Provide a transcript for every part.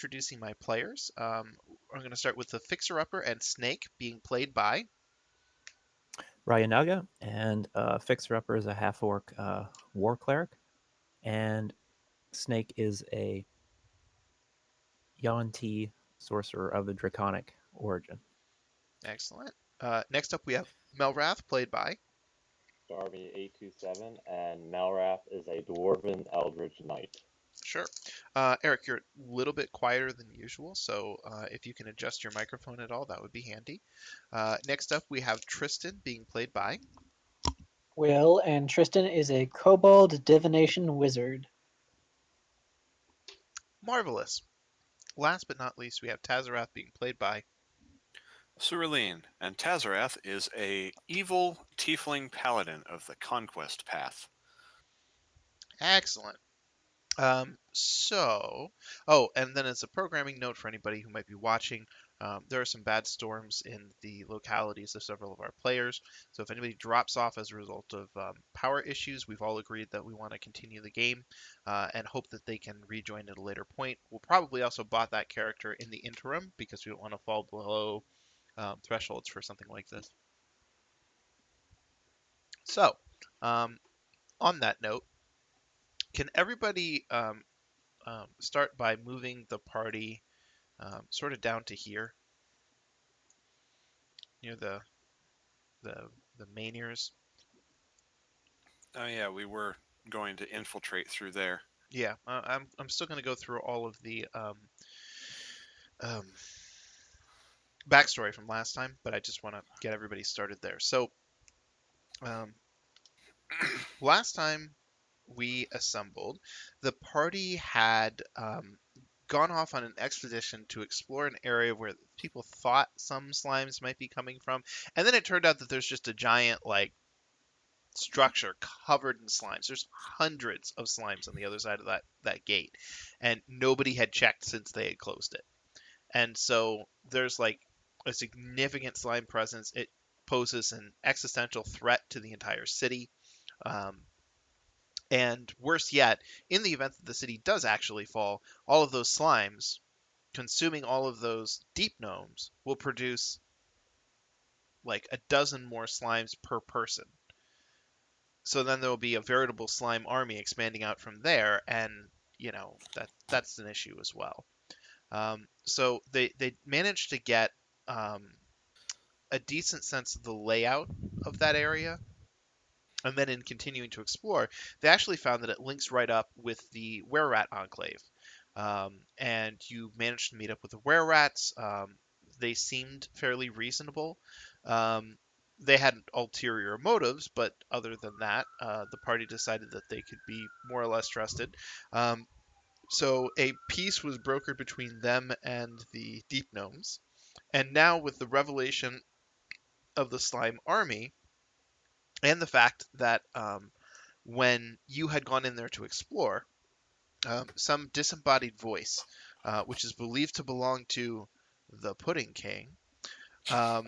introducing my players. I'm going to start with the Fixer-Upper and Snake being played by. Ryanaga, and Fixer Upper is a half orc war cleric, and Snake is a Yuan-Ti sorcerer of the draconic origin. Excellent. Next up, we have Melrath played by. Darby 827, and Malrath is a Dwarven Eldritch Knight. Sure. Eric, you're a little bit quieter than usual, so if you can adjust your microphone at all, that would be handy. Next up, we have Tristan being played by. Will, and Tristan is a kobold divination wizard. Marvelous. Last but not least, we have Tazarath being played by. Cerulean, and Tazarath is a evil tiefling paladin of the conquest path. Excellent. And then as a programming note for anybody who might be watching, there are some bad storms in the localities of several of our players. So if anybody drops off as a result of power issues, we've all agreed that we want to continue the game and hope that they can rejoin at a later point. We'll probably also bot that character in the interim because we don't want to fall below thresholds for something like this. So, on that note, can everybody start by moving the party sort of down to here near the the main ears? Oh yeah, we were going to infiltrate through there. Yeah, I'm still going to go through all of the um, backstory from last time, but I just want to get everybody started there. So um, last time we assembled, the party had gone off on an expedition to explore an area where people thought some slimes might be coming from, and then it turned out that there's just a giant like structure covered in slimes. There's hundreds of slimes on the other side of that gate, and nobody had checked since they had closed it. And so there's like a significant slime presence. It poses an existential threat to the entire city. Um, and worse yet, in the event that the city does actually fall, all of those slimes, consuming all of those deep gnomes, will produce like a dozen more slimes per person. So then there will be a veritable slime army expanding out from there, and that's an issue as well. So they managed to get a decent sense of the layout of that area, and then in continuing to explore, they actually found that it links right up with the Were-Rat Enclave. And you managed to meet up with the Were-Rats. They seemed fairly reasonable. Um, they had ulterior motives, but other than that, the party decided that they could be more or less trusted. Um, so a peace was brokered between them and the Deep Gnomes. And now, with the revelation of the Slime Army, and the fact that when you had gone in there to explore, some disembodied voice, which is believed to belong to the Pudding King, um,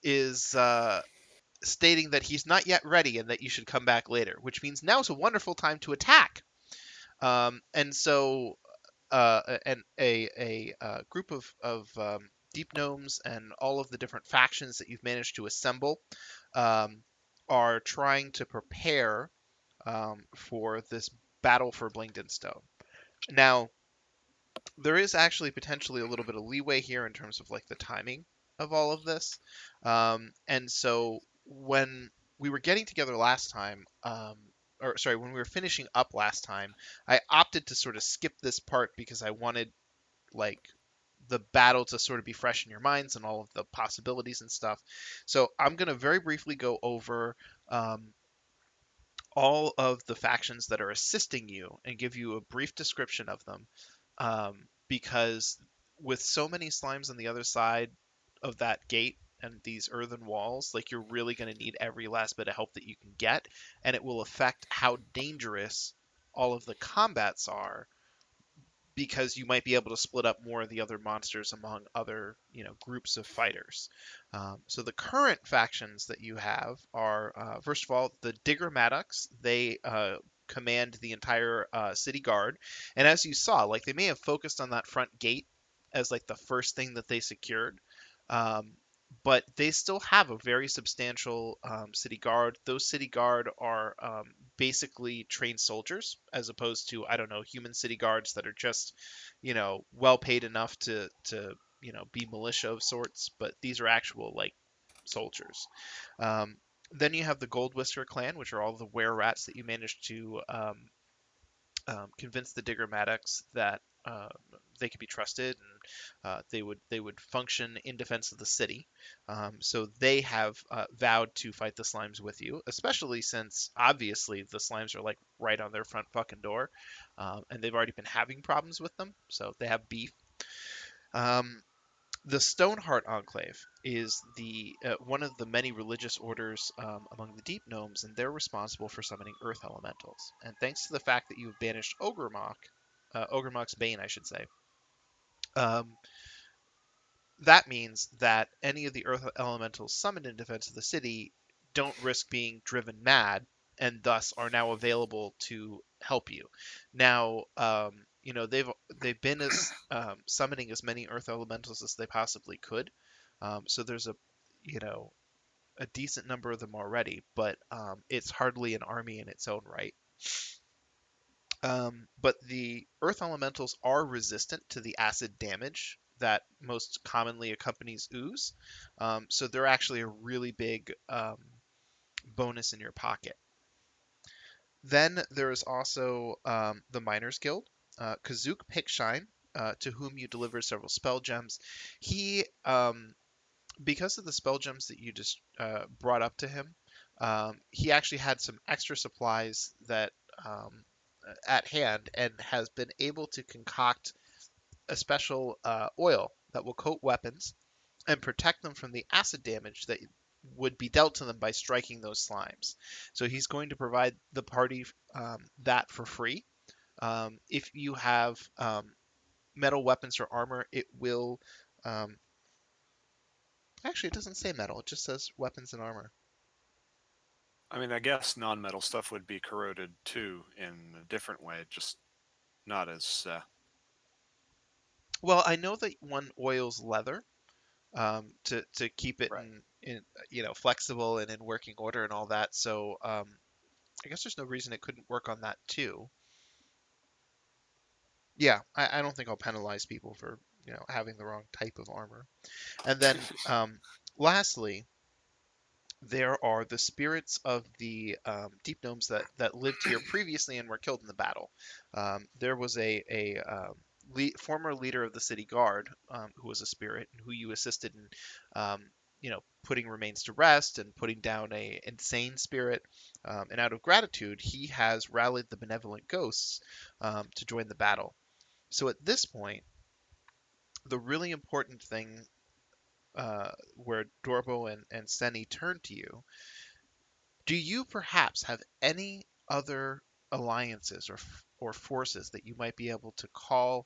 is stating that he's not yet ready and that you should come back later, which means now is a wonderful time to attack. And so, and a group of deep gnomes and all of the different factions that you've managed to assemble um, are trying to prepare for this battle for Blingdenstone. Now, there is actually potentially a little bit of leeway here in terms of like the timing of all of this. And so when we were getting together last time, or sorry, when we were finishing up last time, I opted to sort of skip this part because I wanted like the battle to sort of be fresh in your minds and all of the possibilities and stuff. So I'm going to very briefly go over all of the factions that are assisting you and give you a brief description of them. Because with so many slimes on the other side of that gate and these earthen walls, like you're really going to need every last bit of help that you can get, and it will affect how dangerous all of the combats are because you might be able to split up more of the other monsters among other, groups of fighters. So the current factions that you have are, first of all, the Digger Maddox. They command the entire city guard. And as you saw, like they may have focused on that front gate as like the first thing that they secured. Um, but they still have a very substantial city guard. Those city guard are basically trained soldiers, as opposed to, I don't know, human city guards that are just, well paid enough to be militia of sorts. But these are actual like soldiers. Um, then you have the Gold Whisker clan, which are all the were rats that you managed to convince the Digrammatics that they could be trusted, and they would function in defense of the city. So they have vowed to fight the slimes with you, especially since obviously the slimes are like right on their front fucking door, and they've already been having problems with them, so they have beef. Um, the Stoneheart Enclave is the one of the many religious orders among the Deep Gnomes, and they're responsible for summoning Earth Elementals. And thanks to the fact that you've banished Ogremock's Bane, I should say, um, that means that any of the Earth Elementals summoned in defense of the city don't risk being driven mad, and thus are now available to help you. Now, they've been as summoning as many Earth Elementals as they possibly could. So there's a decent number of them already, but it's hardly an army in its own right. But the earth elementals are resistant to the acid damage that most commonly accompanies ooze. So they're actually a really big bonus in your pocket. Then there is also the Miners Guild. Kazook Pickshine, to whom you deliver several spell gems. He, because of the spell gems that you just brought up to him, he actually had some extra supplies that at hand and has been able to concoct a special oil that will coat weapons and protect them from the acid damage that would be dealt to them by striking those slimes. So he's going to provide the party that for free. If you have metal weapons or armor, it will. Um, Actually, it doesn't say metal, it just says weapons and armor. I mean, I guess non-metal stuff would be corroded too in a different way, just not as. Well, I know that one oils leather to keep it Right. in flexible and in working order and all that. So I guess there's no reason it couldn't work on that too. Yeah, I don't think I'll penalize people for having the wrong type of armor. And then lastly, there are the spirits of the deep gnomes that lived here previously and were killed in the battle. There was a former leader of the city guard who was a spirit and who you assisted in, putting remains to rest and putting down a insane spirit. And out of gratitude, he has rallied the benevolent ghosts to join the battle. So at this point, the really important thing where Dorbo and Seni turn to you. Do you perhaps have any other alliances or forces that you might be able to call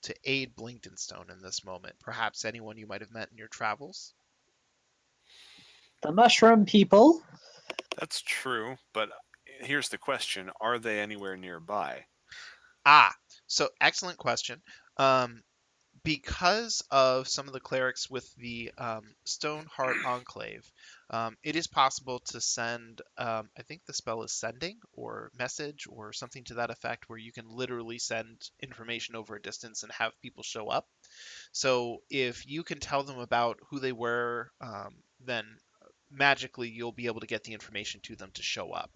to aid Blingdenstone in this moment? Perhaps anyone you might have met in your travels? The mushroom people. That's true, but here's the question: are they anywhere nearby? So excellent question. Um, because of some of the clerics with the Stoneheart Enclave, it is possible to send, I think the spell is sending or message or something to that effect, where you can literally send information over a distance and have people show up. So if you can tell them about who they were, then magically you'll be able to get the information to them to show up.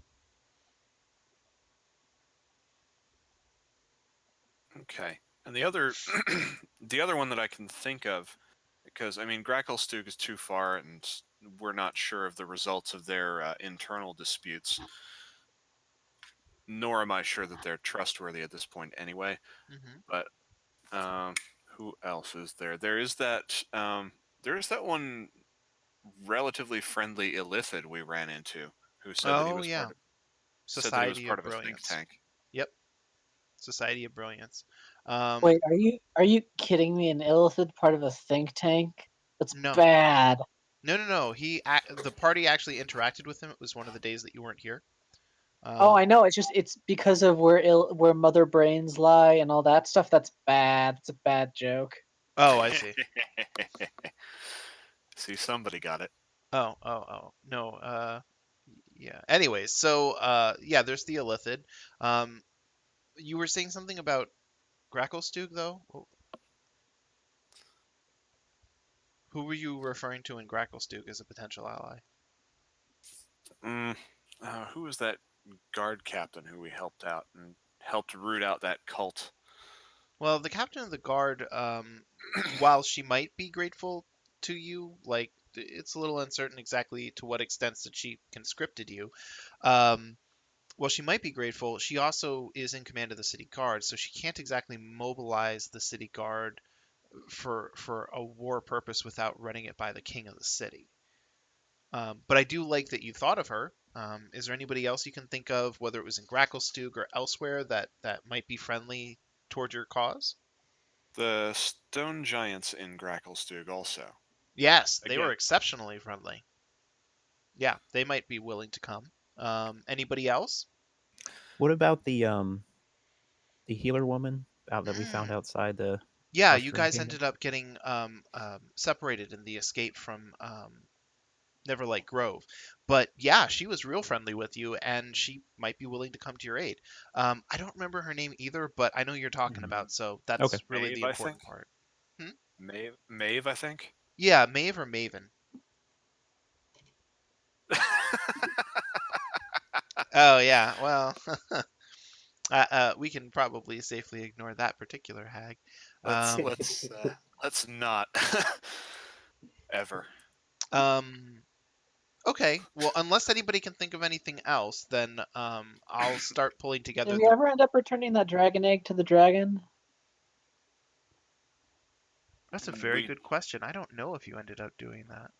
Okay, and the other, the other one that I can think of, because I mean, Gracklestug is too far, and we're not sure of the results of their internal disputes. Nor am I sure that they're trustworthy at this point, anyway. Hmm. But um, who else is there? There is that one relatively friendly illithid we ran into, who said that he Oh was yeah, Society part of of a think Brilliance. tank. Yep, Society of Brilliance. Um, Wait, are you kidding me? An illithid part of a think tank? That's no, bad. no. The party actually interacted with him. It was one of the days that you weren't here. Oh, Um, I know. It's because of where mother brains lie and all that stuff. That's bad. It's a bad joke. oh, I see. See, somebody got it. Oh, no. Yeah. Anyways, so yeah, there's the Illithid. Um, you were saying something about Gracklestug, though. Who were you referring to in Gracklestug as a potential ally? Mm, who was that guard captain who we helped out and helped root out that cult? Well, the captain of the guard, while she might be grateful to you, like it's a little uncertain exactly to what extent that she conscripted you. Um, while she might be grateful, she also is in command of the city guard, so she can't exactly mobilize the city guard for a war purpose without running it by the king of the city. But I do like that you thought of her. Is there anybody else you can think of, whether it was in Gracklestug or elsewhere, that might be friendly toward your cause? The stone giants in Gracklestug also. Yes, they were Again, exceptionally friendly. Yeah, they might be willing to come. Anybody else? What about the healer woman out that we found Mm. outside the Yeah, you Mushroom guys Kingdom? ended up getting separated in the escape from Neverlight Grove. But yeah, she was real friendly with you, and she might be willing to come to your aid. I don't remember her name either, but I know you're talking Mhm. about, so Okay. that's really the Maeve, I think. important part. Hmm? Maeve, I think. Yeah, Maeve or Maven. Oh yeah, well, we can probably safely ignore that particular hag. let's Um, let's uh, let's not ever. um, okay, well, unless anybody can think of anything else, then I'll start pulling Did together we the. ever end up returning that dragon egg to the dragon? That's a very We good question. I don't know if you ended up doing that.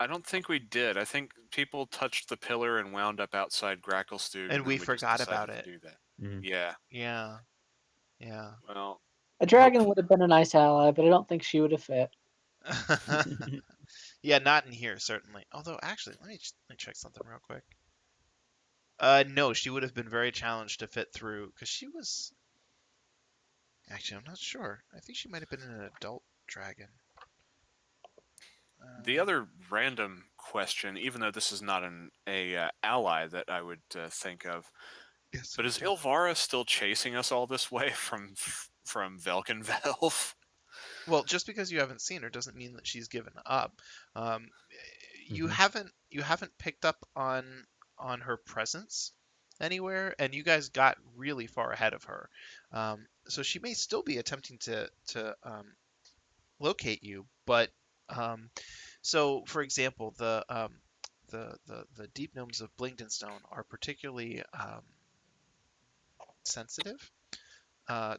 I don't think we did. I think people touched the pillar and wound up outside Gracklestug, And and we then we just forgot about decided to it. do that. Mhm. Yeah. Yeah, yeah. Well, A hope dragon would have been a nice ally, but I don't think she would have fit. Yeah, not in here, certainly. Although, actually, let me check something real quick. No, she would have been very challenged to fit through because she was. Actually, I'm not sure. I think she might have been an adult dragon. the other random question, even though this is not an ally that I would think of, Yes, but is indeed. Ilvara still chasing us all this way from Velkenvelf? Well, just because you haven't seen her doesn't mean that she's given up. Um, you Mhm. haven't picked up on her presence anywhere, and you guys got really far ahead of her. So she may still be attempting to locate you, but um, so for example, the deep gnomes of Blingdenstone are particularly sensitive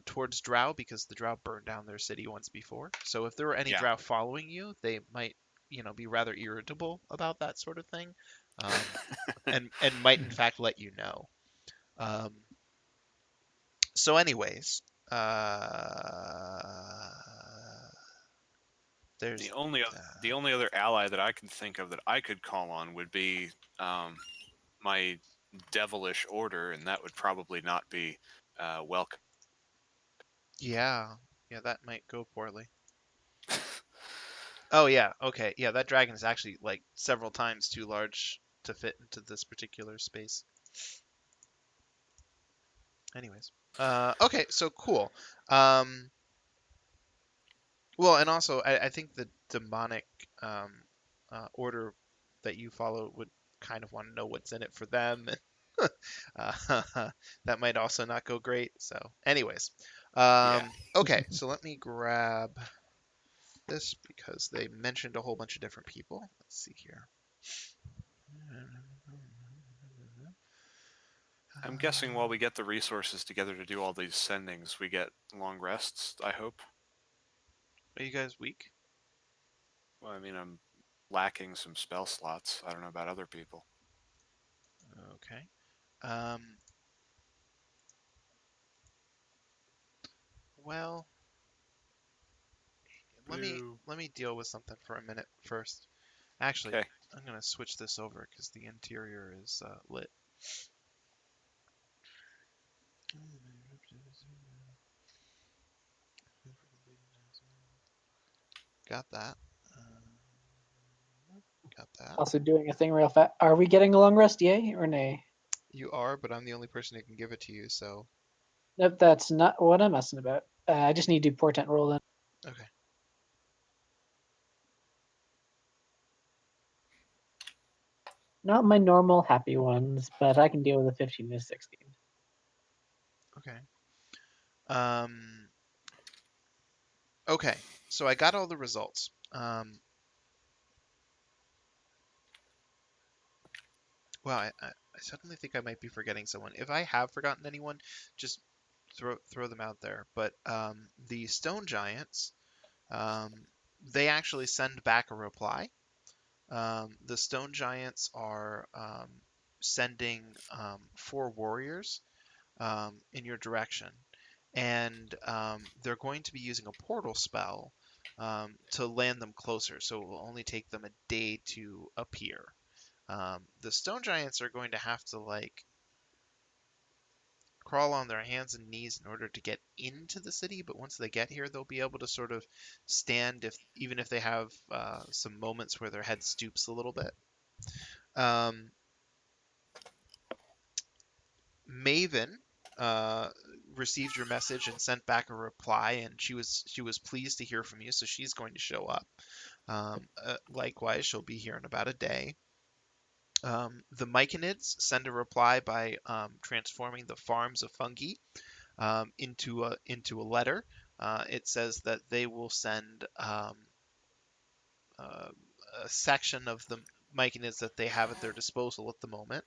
towards drow because the drow burned down their city once before. So if there were any Yeah. drow following you, they might, be rather irritable about that sort of thing, um, and might in fact let you know. Um, so, anyways, The there's only the that. only other ally that I can think of that I could call on would be my devilish order, and that would probably not be welcome. Yeah, yeah, that might go poorly. Oh yeah, okay, yeah, that dragon is actually like several times too large to fit into this particular space. Anyways, okay, so cool. Um, Well, and also, I think the demonic order that you follow would kind of want to know what's in it for them. That might also not go great. So, anyways, Yeah. okay, so let me grab this because they mentioned a whole bunch of different people. Let's see here. I'm guessing while we get the resources together to do all these sendings, we get long rests, I hope. Are you guys weak? Well, I mean, I'm lacking some spell slots. I don't know about other people. Okay. Um, well, let me Boo. let me deal with something for a minute first. Actually, Okay. I'm gonna switch this over because the interior is lit. Got that. Got that. Also doing a thing real fast. Are we getting a long rest, yay or nay? You are, but I'm the only person who can give it to you, so Nope, that's not what I'm asking about. I just need to do portent roll then. okay. Not my normal happy ones, but I can deal with a 15 to 16. Okay. Okay. So I got all the results. Wow, I suddenly think I might be forgetting someone. If I have forgotten anyone, just throw them out there. But the stone giants, um, they actually send back a reply. The stone giants are sending 4 warriors in your direction, and they're going to be using a portal spell to land them closer. So it will only take them a day to appear. The stone giants are going to have to like crawl on their hands and knees in order to get into the city, but once they get here, they'll be able to sort of stand if even if they have some moments where their head stoops a little bit. Um, Maven received your message and sent back a reply, and she was pleased to hear from you, so she's going to show up. Likewise, she'll be here in about a day. The Myconids send a reply by transforming the farms of fungi into a letter. It says that they will send uh, a section of the Myconids that they have at their disposal at the moment,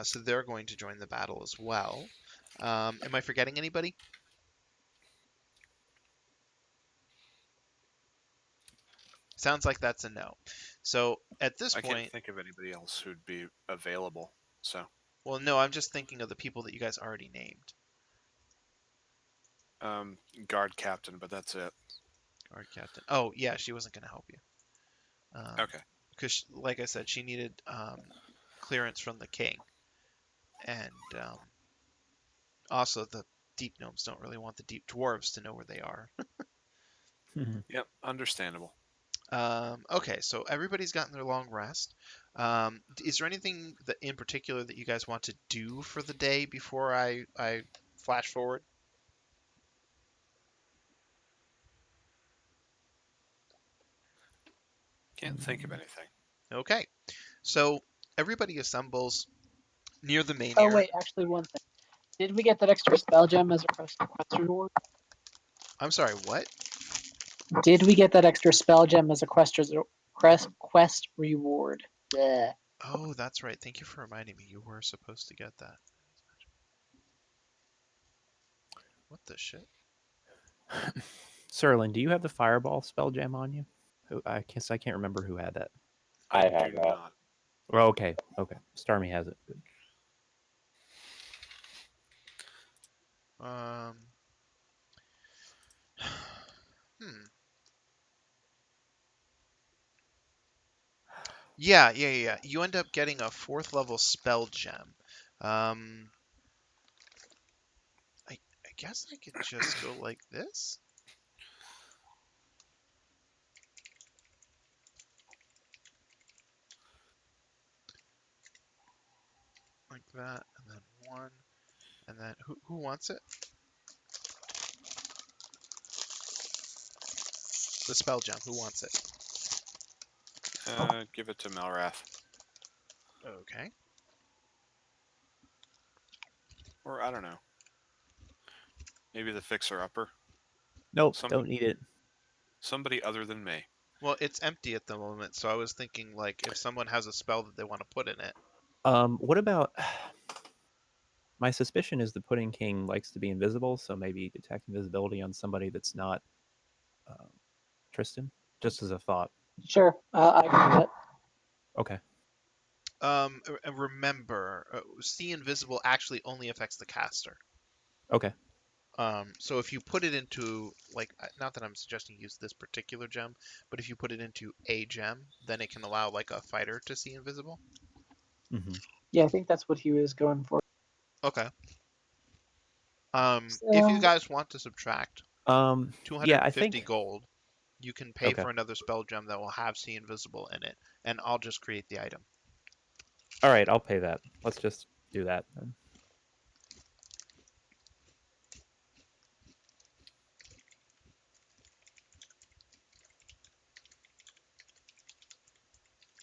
so they're going to join the battle as well. Am I forgetting anybody? Sounds like that's a no. So at this I can't point, think of anybody else who'd be available. So, well, no, I'm just thinking of the people that you guys already named. guard captain, but that's it. Guard captain. Oh, yeah, she wasn't going to help you. Okay. Because, like I said, she needed clearance from the king. And also, the deep gnomes don't really want the deep dwarves to know where they are. Yep, understandable. Okay, so everybody's gotten their long rest. Is there anything that in particular that you guys want to do for the day before I flash forward? Can't think of anything. Okay, so everybody assembles near the main Oh area. wait, actually one thing. Did we get that extra spell gem as a quest reward? I'm sorry, what? Did we get that extra spell gem as a quest reward? Bleh. Oh, that's right. Thank you for reminding me. You were supposed to get that. What the shit? Serlin, do you have the fireball spell gem on you? I guess I can't remember who had that. I I have do that. not. Well, okay. Starmy has it. Good. Um. Hmm. Yeah. You end up getting a 4th level spell gem. I guess I could just go like this. Like that, and then 1, and then who wants it? The spell gem. Who wants it? Give it to Melrath. Okay. Or I don't know. Maybe the fixer-upper. Nope, Some- don't need it. Somebody other than me. Well, it's empty at the moment, so I was thinking like if someone has a spell that they want to put in it. What about? My suspicion is the Pudding King likes to be invisible, so maybe detect invisibility on somebody that's not um, Tristan. Just as a thought. Sure, I can do that. Okay. Remember, see invisible actually only affects the caster. Okay. So if you put it into like, not that I'm suggesting use this particular gem, but if you put it into a gem, then it can allow like a fighter to see invisible. Mm-hmm. Yeah, I think that's what he was going for. Okay. If you So guys want to subtract Yeah, I 250 think. gold, you can pay Okay. for another spell gem that will have See Invisible in it, and I'll just create the item. All right, I'll pay that. Let's just do that then.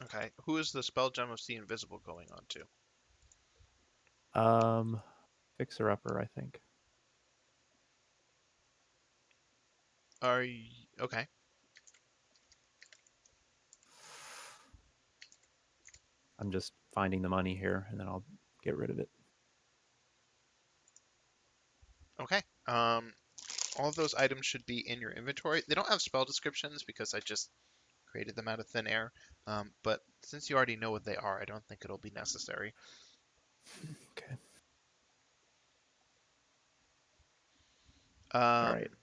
Okay. Who is the spell gem of See Invisible going on to? Fixer upper, I think. Are you, okay. I'm just finding the money here, and then I'll get rid of it. Okay. All of those items should be in your inventory. They don't have spell descriptions because I just created them out of thin air. But since you already know what they are, I don't think it'll be necessary. Okay. All right. Um,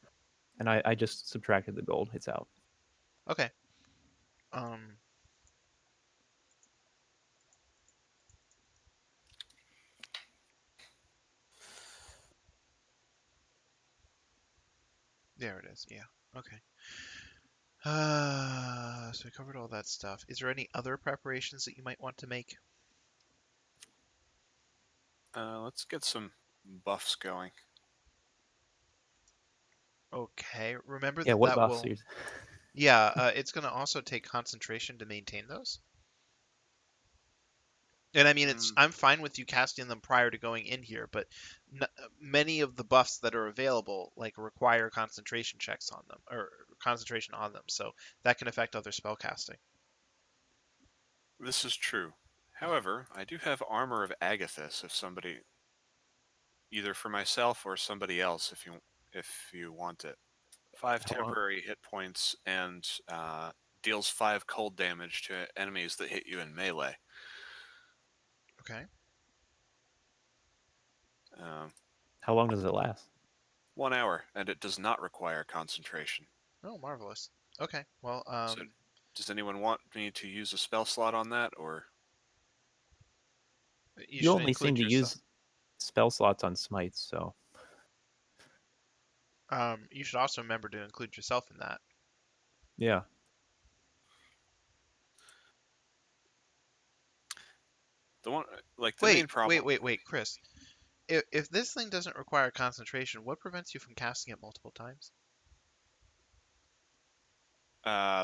And I just subtracted the gold. It's out. okay. Um, there it is. Yeah. Okay. So we covered all that stuff. Is there any other preparations that you might want to make? Let's get some buffs going. Okay. Remember Yeah, that what that buffs will. are you... Yeah. It's going to also take concentration to maintain those. And I mean, Mm, I'm fine with you casting them prior to going in here, but many of the buffs that are available like require concentration checks on them or concentration on them, so that can affect other spell casting. this is true. However, I do have Armor of Agathis if somebody, either for myself or somebody else, if you want it. 5 How long? temporary hit points and deals 5 cold damage to enemies that hit you in melee. Okay. Um, How long does it last? 1 hour, and it does not require concentration. Oh, marvelous. Okay. Well, So, does anyone want me to use a spell slot on that, or you You should only seem include to yourself. use spell slots on smites, so You should also remember to include yourself in that. yeah. the one like the main Wait, problem? wait, wait, wait, Chris. If this thing doesn't require concentration, what prevents you from casting it multiple times?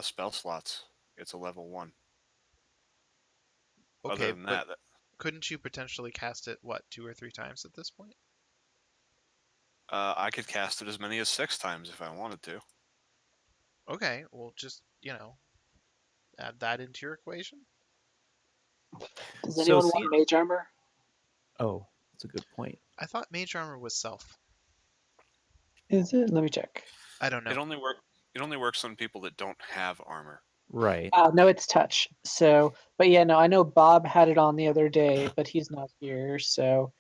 Spell slots. It's a level 1. Other Okay, than but that, couldn't you potentially cast it, what, 2 or 3 times at this point? I could cast it as many as 6 times if I wanted to. Okay, well, just, add that into your equation. does So anyone see, want mage armor? oh, that's a good point. I thought mage armor was self. Is it? Let me check. I don't It know. only work. It only works on people that don't have armor. Right. No, it's touch. So, but yeah, no, I know Bob had it on the other day, but he's not here. So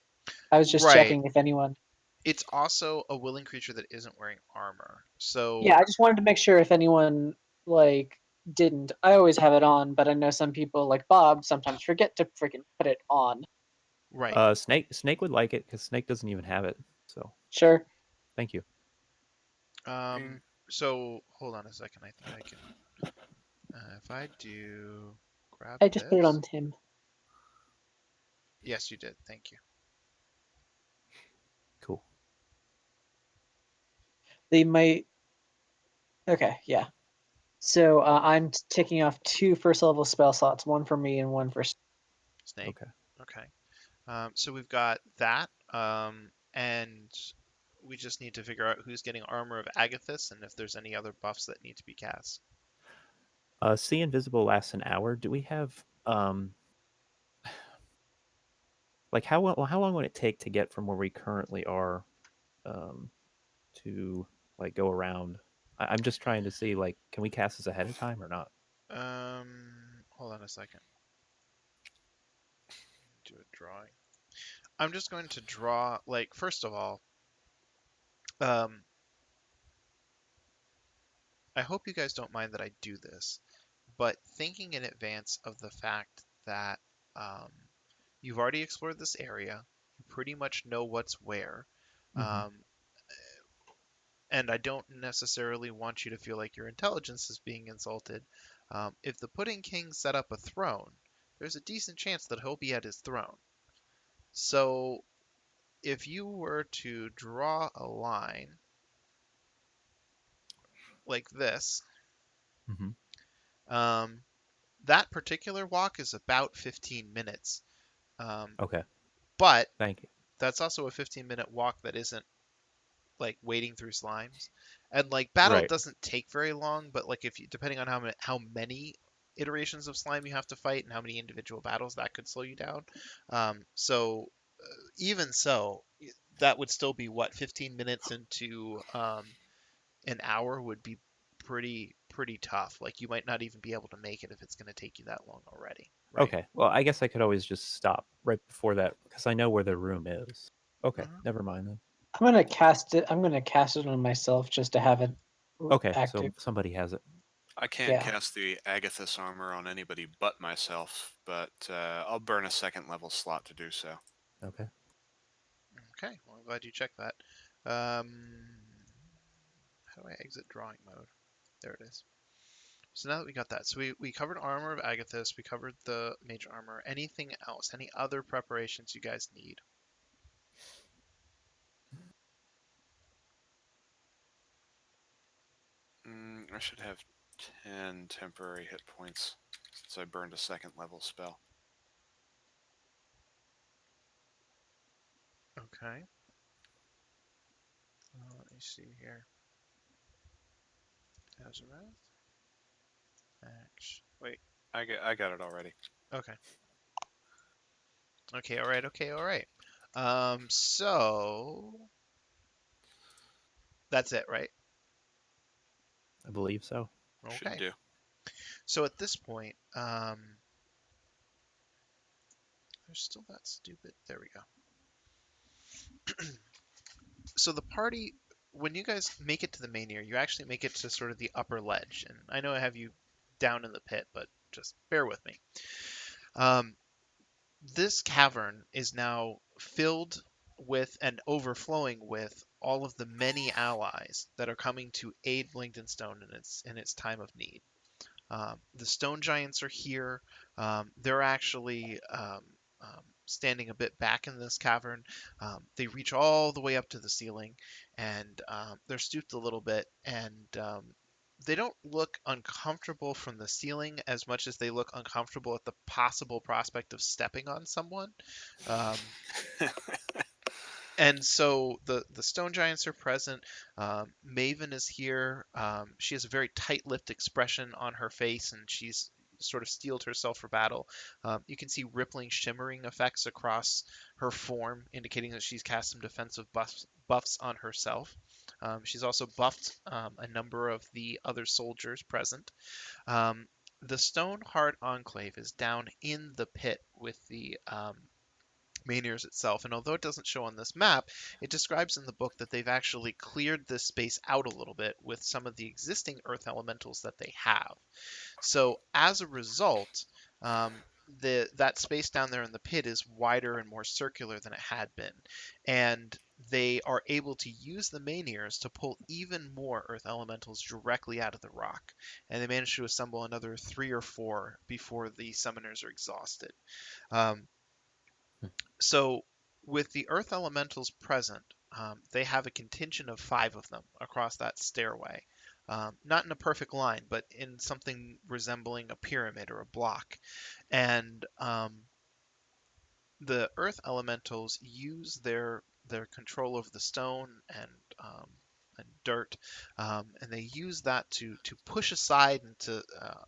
I was just Right. checking if anyone. It's also a willing creature that isn't wearing armor. Yeah, So, I just wanted to make sure if anyone like didn't. I always have it on, but I know some people like Bob sometimes forget to freaking put it on. right. Snake would like it because Snake doesn't even have it. So Sure. thank you. Um, so hold on a second. I think I can. If I do grab I just put it this. on Tim. Yes, you did. Thank you. Cool. They might. Okay, yeah. So I'm ticking off 2 first level spell slots, one for me and one for. Snake. Okay. Okay. So we've got that. And we just need to figure out who's getting armor of Agathis and if there's any other buffs that need to be cast. See invisible lasts an hour. Do we have like how long would it take to get from where we currently are um to like go around? I'm just trying to see like can we cast this ahead of time or not? Hold on a second. Do a drawing. I'm just going to draw, like, first of all, um, I hope you guys don't mind that I do this, but thinking in advance of the fact that um, you've already explored this area, you pretty much know what's where. Mhm. Um, and I don't necessarily want you to feel like your intelligence is being insulted. If the Pudding King set up a throne, there's a decent chance that he'll be at his throne. So if you were to draw a line like this, Mhm. um, that particular walk is about 15 minutes. Um, Okay. but Thank you. that's also a 15-minute walk that isn't like wading through slimes. And like battle Right. doesn't take very long, but like if you depending on how many iterations of slime you have to fight and how many individual battles that could slow you down. So even so, that would still be what 15 minutes into an hour would be pretty tough. Like you might not even be able to make it if it's going to take you that long already, right? Okay. Well, I guess I could always just stop right before that because I know where the room is. Okay. Mhm. Never mind then. I'm gonna cast it. I'm gonna cast it on myself just to have it Okay. active. So somebody has it. I can't Yeah. cast the Agathis armor on anybody but myself, but I'll burn a second level slot to do so. Okay. Okay, well, I'm glad you checked that. Um, how do I exit drawing mode? There it is. So now that we got that, so we covered armor of Agathis, we covered the mage armor. Anything else? Any other preparations you guys need? I should have 10 temporary hit points since I burned a second level spell. Okay. Let me see here. Tazza. Action. Wait. I got it already. Okay. Okay. All right. Okay. All right. So that's it, right? I believe so. Should Okay. do. So at this point, there's still that stupid. There we go. So the party, when you guys make it to the main area, you actually make it to sort of the upper ledge. And I know I have you down in the pit, but just bear with me. Um, this cavern is now filled with and overflowing with all of the many allies that are coming to aid Blingdenstone in its time of need. The stone giants are here. They're actually standing a bit back in this cavern. They reach all the way up to the ceiling, and they're stooped a little bit, and they don't look uncomfortable from the ceiling as much as they look uncomfortable at the possible prospect of stepping on someone. Um, and so the stone giants are present. Maven is here. She has a very tight-lipped expression on her face, and she's sort of steeled herself for battle. You can see rippling, shimmering effects across her form, indicating that she's cast some defensive buffs on herself. She's also buffed a number of the other soldiers present. The Stoneheart Enclave is down in the pit with the Mainers itself. And although it doesn't show on this map, it describes in the book that they've actually cleared this space out a little bit with some of the existing earth elementals that they have. So as a result, that space down there in the pit is wider and more circular than it had been. And they are able to use the Maineers to pull even more earth elementals directly out of the rock. And they manage to assemble another 3 or 4 before the summoners are exhausted. Um, so, with the earth elementals present, they have a contingent of 5 of them across that stairway. Not in a perfect line, but in something resembling a pyramid or a block. And the earth elementals use their control over the stone and dirt, and they use that to push aside and to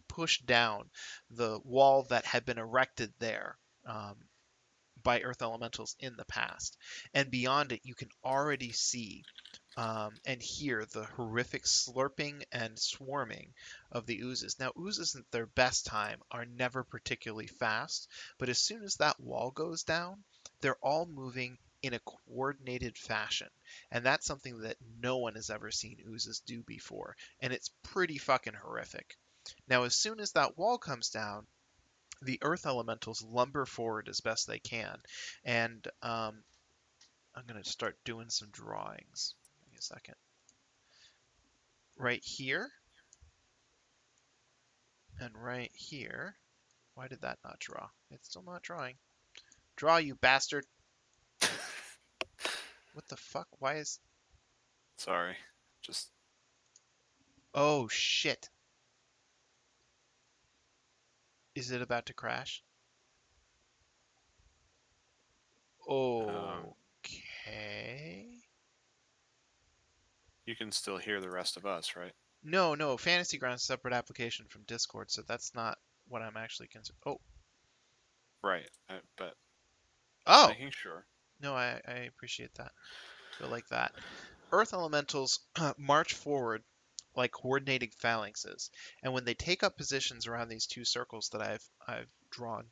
push down the wall that had been erected there. By earth elementals in the past. And beyond it, you can already see and hear the horrific slurping and swarming of the oozes. Now, oozes at their best time are never particularly fast, but as soon as that wall goes down, they're all moving in a coordinated fashion. And that's something that no one has ever seen oozes do before. And it's pretty fucking horrific. Now, as soon as that wall comes down, the earth elementals lumber forward as best they can, and I'm gonna start doing some drawings. Give me a second. Right here and right here. Why did that not draw? It's still not drawing. Draw, you bastard! What the fuck? Why is... Sorry. Just Oh, shit. Is it about to crash? um, Okay. you can still hear the rest of us, right? No. Fantasy Grounds separate application from Discord, so that's not what I'm actually concerned. Oh. Right. But just Oh! making sure. No, I appreciate that. Go like that. Earth elementals march forward like coordinating phalanxes, and when they take up positions around these two circles that I've drawn,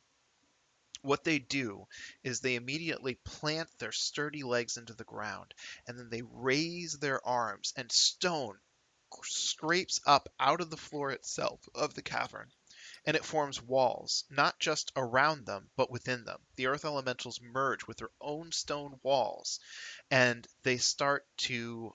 what they do is they immediately plant their sturdy legs into the ground, and then they raise their arms, and stone scrapes up out of the floor itself of the cavern, and it forms walls, not just around them, but within them. The earth elementals merge with their own stone walls, and they start to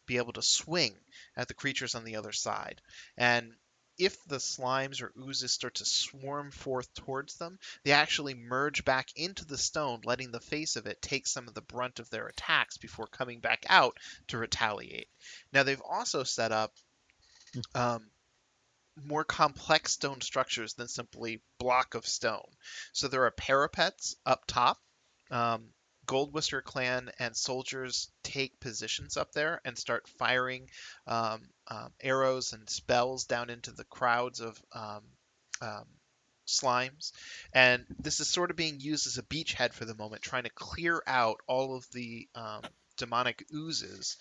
be able to swing at the creatures on the other side. And if the slimes or oozes start to swarm forth towards them, they actually merge back into the stone, letting the face of it take some of the brunt of their attacks before coming back out to retaliate. Now, they've also set up um, more complex stone structures than simply block of stone. So there are parapets up top. Um, Gold Whisker clan and soldiers take positions up there and start firing arrows and spells down into the crowds of um, slimes. And this is sort of being used as a beachhead for the moment, trying to clear out all of the demonic oozes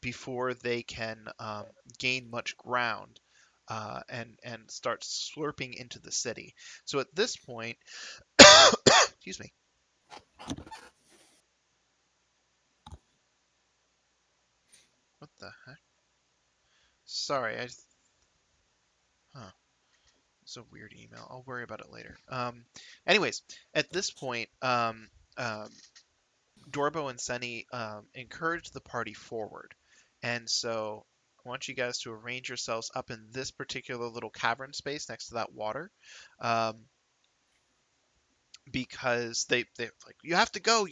before they can gain much ground and start slurping into the city. So at this point, excuse me. What the heck? Sorry, huh. It's a weird email. I'll worry about it later. Anyways, at this point, Dorbo and Seni encourage the party forward, and so I want you guys to arrange yourselves up in this particular little cavern space next to that water. Um, because they like, you have to go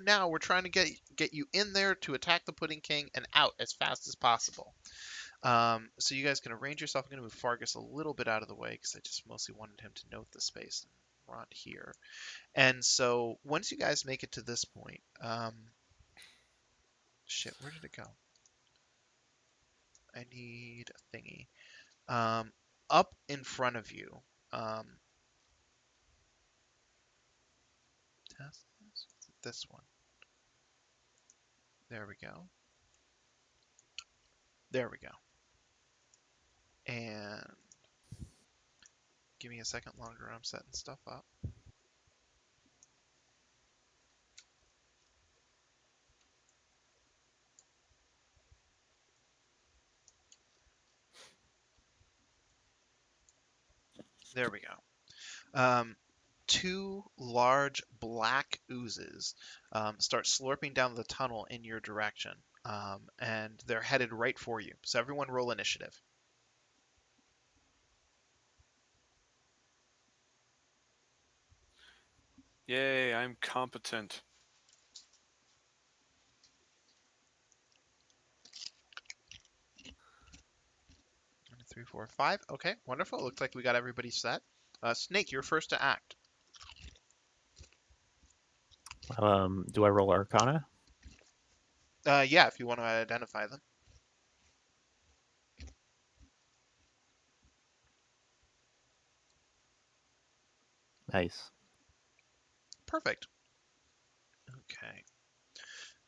now, we're trying to get you in there to attack the Pudding King and out as fast as possible. So you guys can arrange yourself. I'm going to move Fargus a little bit out of the way because I just mostly wanted him to note the space. We're on here, and so once you guys make it to this point, shit, where did it go? I need a thingy. Up in front of you, test this one. There we go. There we go. And give me a second longer. I'm setting stuff up. There we go. Two large black oozes start slurping down the tunnel in your direction, and they're headed right for you. So everyone roll initiative. Yay, I'm competent. 1, 2, 3, 4, 5. Okay, wonderful. Looks like we got everybody set. Snake, you're first to act. Do I roll Arcana? Yeah, if you want to identify them. Nice. Perfect. Okay.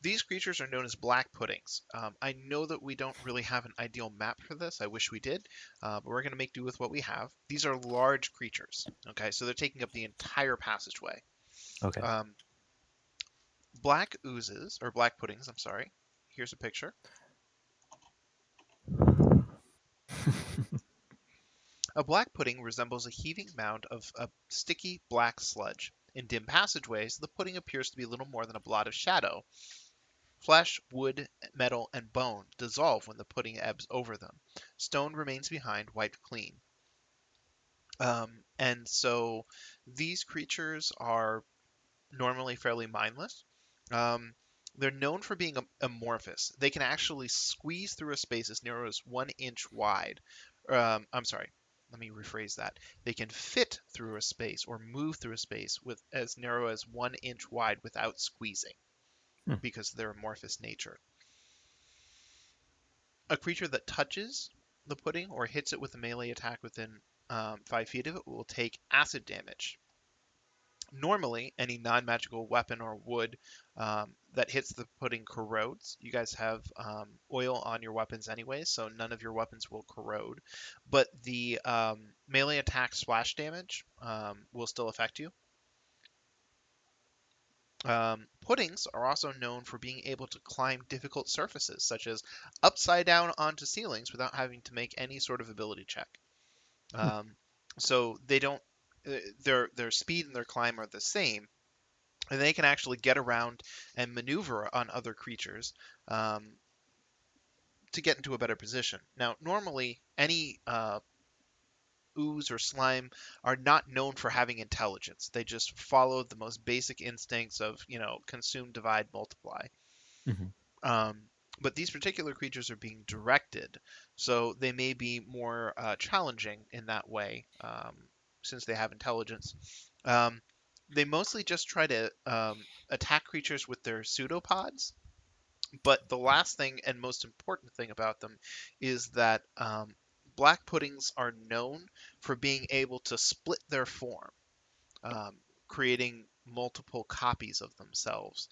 These creatures are known as black puddings. I know that we don't really have an ideal map for this. I wish we did, but we're going to make do with what we have. These are large creatures, okay? So they're taking up the entire passageway. Okay. Black oozes, or black puddings, I'm sorry. Here's a picture. A black pudding resembles a heaving mound of a sticky black sludge. In dim passageways, the pudding appears to be little more than a blot of shadow. Flesh, wood, metal, and bone dissolve when the pudding ebbs over them. Stone remains behind, wiped clean. And so these creatures are normally fairly mindless. Um, they're known for being amorphous. They can actually squeeze through a space as narrow as 1 inch wide. I'm sorry, let me rephrase that. They can fit through a space or move through a space with as narrow as 1 inch wide without squeezing Hmm. because of their amorphous nature. A creature that touches the pudding or hits it with a melee attack within 5 feet of it will take acid damage. Normally, any non-magical weapon or wood that hits the pudding corrodes. You guys have oil on your weapons anyway, so none of your weapons will corrode. But the melee attack splash damage will still affect you. Puddings are also known for being able to climb difficult surfaces, such as upside down onto ceilings without having to make any sort of ability check. So they don't. Their speed and their climb are the same, and they can actually get around and maneuver on other creatures to get into a better position. Now, normally, any ooze or slime are not known for having intelligence. They just follow the most basic instincts of, consume, divide, multiply. Mm-hmm. Um, but these particular creatures are being directed, so they may be more challenging in that way, since they have intelligence. Um, they mostly just try to attack creatures with their pseudopods. But the last thing and most important thing about them is that black puddings are known for being able to split their form, um, creating multiple copies of themselves,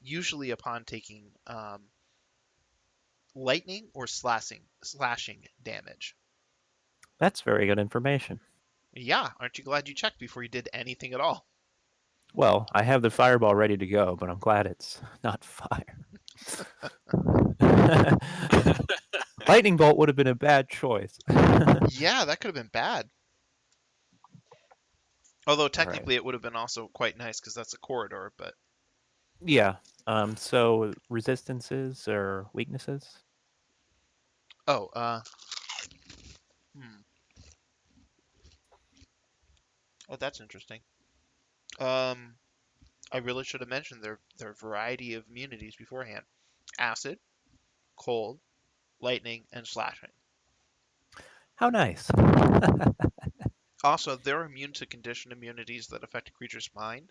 usually upon taking lightning or slashing damage. That's very good information. Yeah, aren't you glad you checked before you did anything at all? Well, I have the fireball ready to go, but I'm glad it's not fire. Lightning bolt would have been a bad choice. Yeah, that could have been bad. Although All right. technically it would have been also quite nice because that's a corridor, but Yeah. So resistances or weaknesses? oh, hmm. Oh, that's interesting. Um, I really should have mentioned their variety of immunities beforehand. Acid, cold, lightning, and slashing. How nice. Also, they're immune to condition immunities that affect a creature's mind,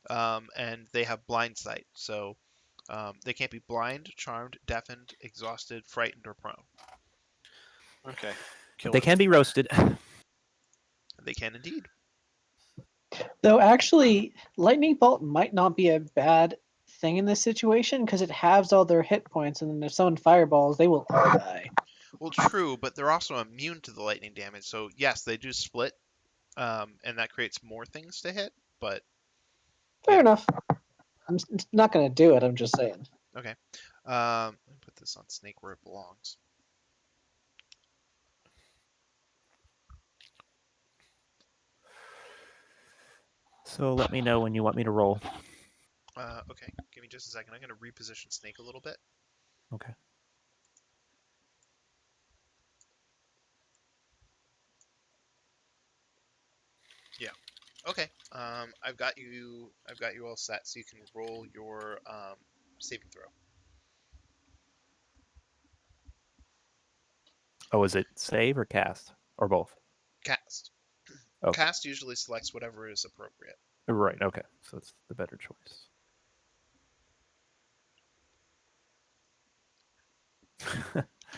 and they have blind sight, so they can't be blind, charmed, deafened, exhausted, frightened, or prone. Okay. But Kill they it can with be fire. roasted. They can indeed. Though actually, lightning bolt might not be a bad thing in this situation because it halves all their hit points, and then if someone fireballs, they will all die. Well, true, but they're also immune to the lightning damage, so yes, they do split, and that creates more things to hit, but Fair yeah, enough. I'm not going to do it. I'm just saying. okay. Let me put this on Snake where it belongs. So let me know when you want me to roll. Okay, give me just a second. I'm going to reposition Snake a little bit. Okay. Yeah. Okay. I've got you. I've got you all set, so you can roll your saving throw. Oh, is it save or cast? Or both? Cast. Okay. Cast usually selects whatever is appropriate. Right, okay. So it's the better choice.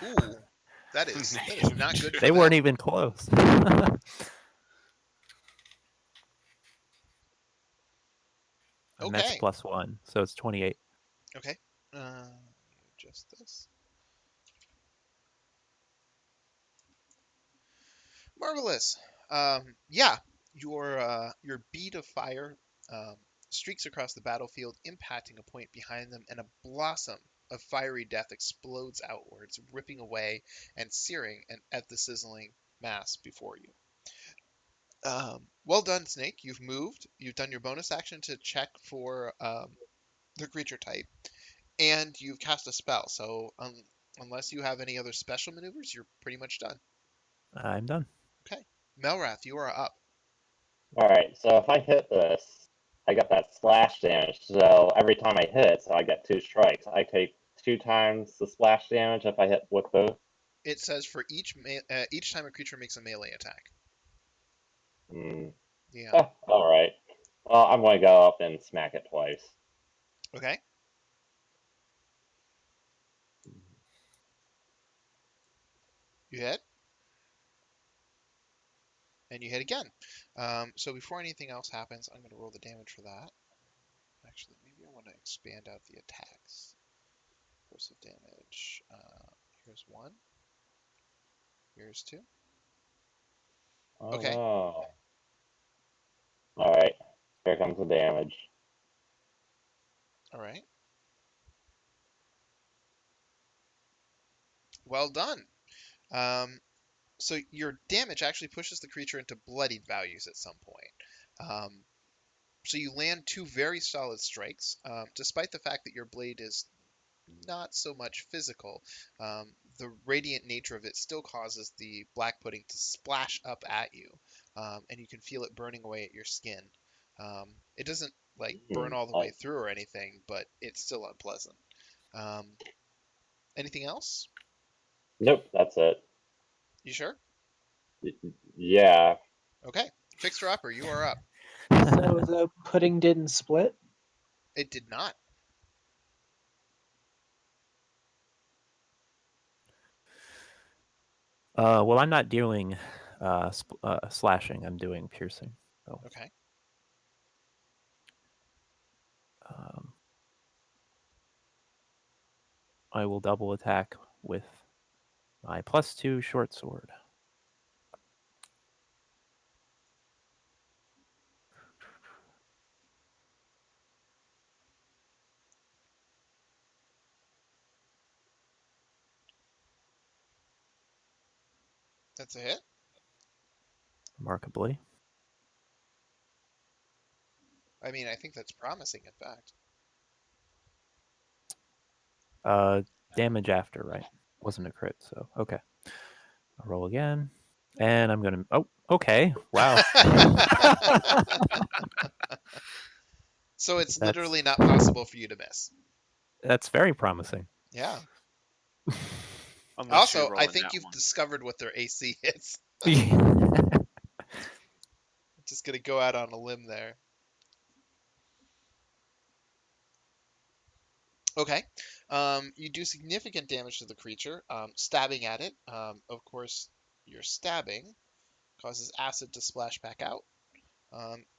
Ooh, that is not good for They weren't them. even close. And that's Okay. +1, so it's 28. Okay. Just this. Marvelous. Yeah, your bead of fire um, streaks across the battlefield, impacting a point behind them, and a blossom of fiery death explodes outwards, ripping away and searing at the sizzling mass before you. Well done, Snake. You've moved. You've done your bonus action to check for the creature type, and you've cast a spell. So unless you have any other special maneuvers, you're pretty much done. I'm done. Okay. Melrath, you are up. Alright, so if I hit this, I get that splash damage. So every time I hit, so I get 2 strikes. I take 2 times the splash damage if I hit with both. It says for each time a creature makes a melee attack. Mm. Yeah. Alright. Well, I'm going to go up and smack it twice. Okay. You hit, and you hit again. So before anything else happens, I'm going to roll the damage for that. Actually, maybe I want to expand out the attacks. Explosive damage. Here's 1. Here's 2. Oh Okay. no. Alright, here comes the damage. All right. Well done. Um, so your damage actually pushes the creature into bloodied values at some point. So you land 2 very solid strikes, despite the fact that your blade is not so much physical. The radiant nature of it still causes the black pudding to splash up at you, and you can feel it burning away at your skin. It doesn't like burn all the way through or anything, but it's still unpleasant. Um, Anything else? Nope, that's it. You sure? Yeah. Okay. Fixer upper, you are up. So the pudding didn't split. It did not. Well, I'm not doing slashing. I'm doing piercing. So Okay. um, I will double attack with my +2 short sword. That's a hit. Remarkably. I mean, I think that's promising, in fact. Damage after, right? Wasn't a crit, so okay. I'll roll again. And I'm gonna okay. Wow. So it's That's literally not possible for you to miss. that's very promising. Yeah. Unless you Also, roll I a think nat you've one. discovered what their AC is. Just gonna go out on a limb there. Okay. You do significant damage to the creature, stabbing at it. Of course, your stabbing causes acid to splash back out.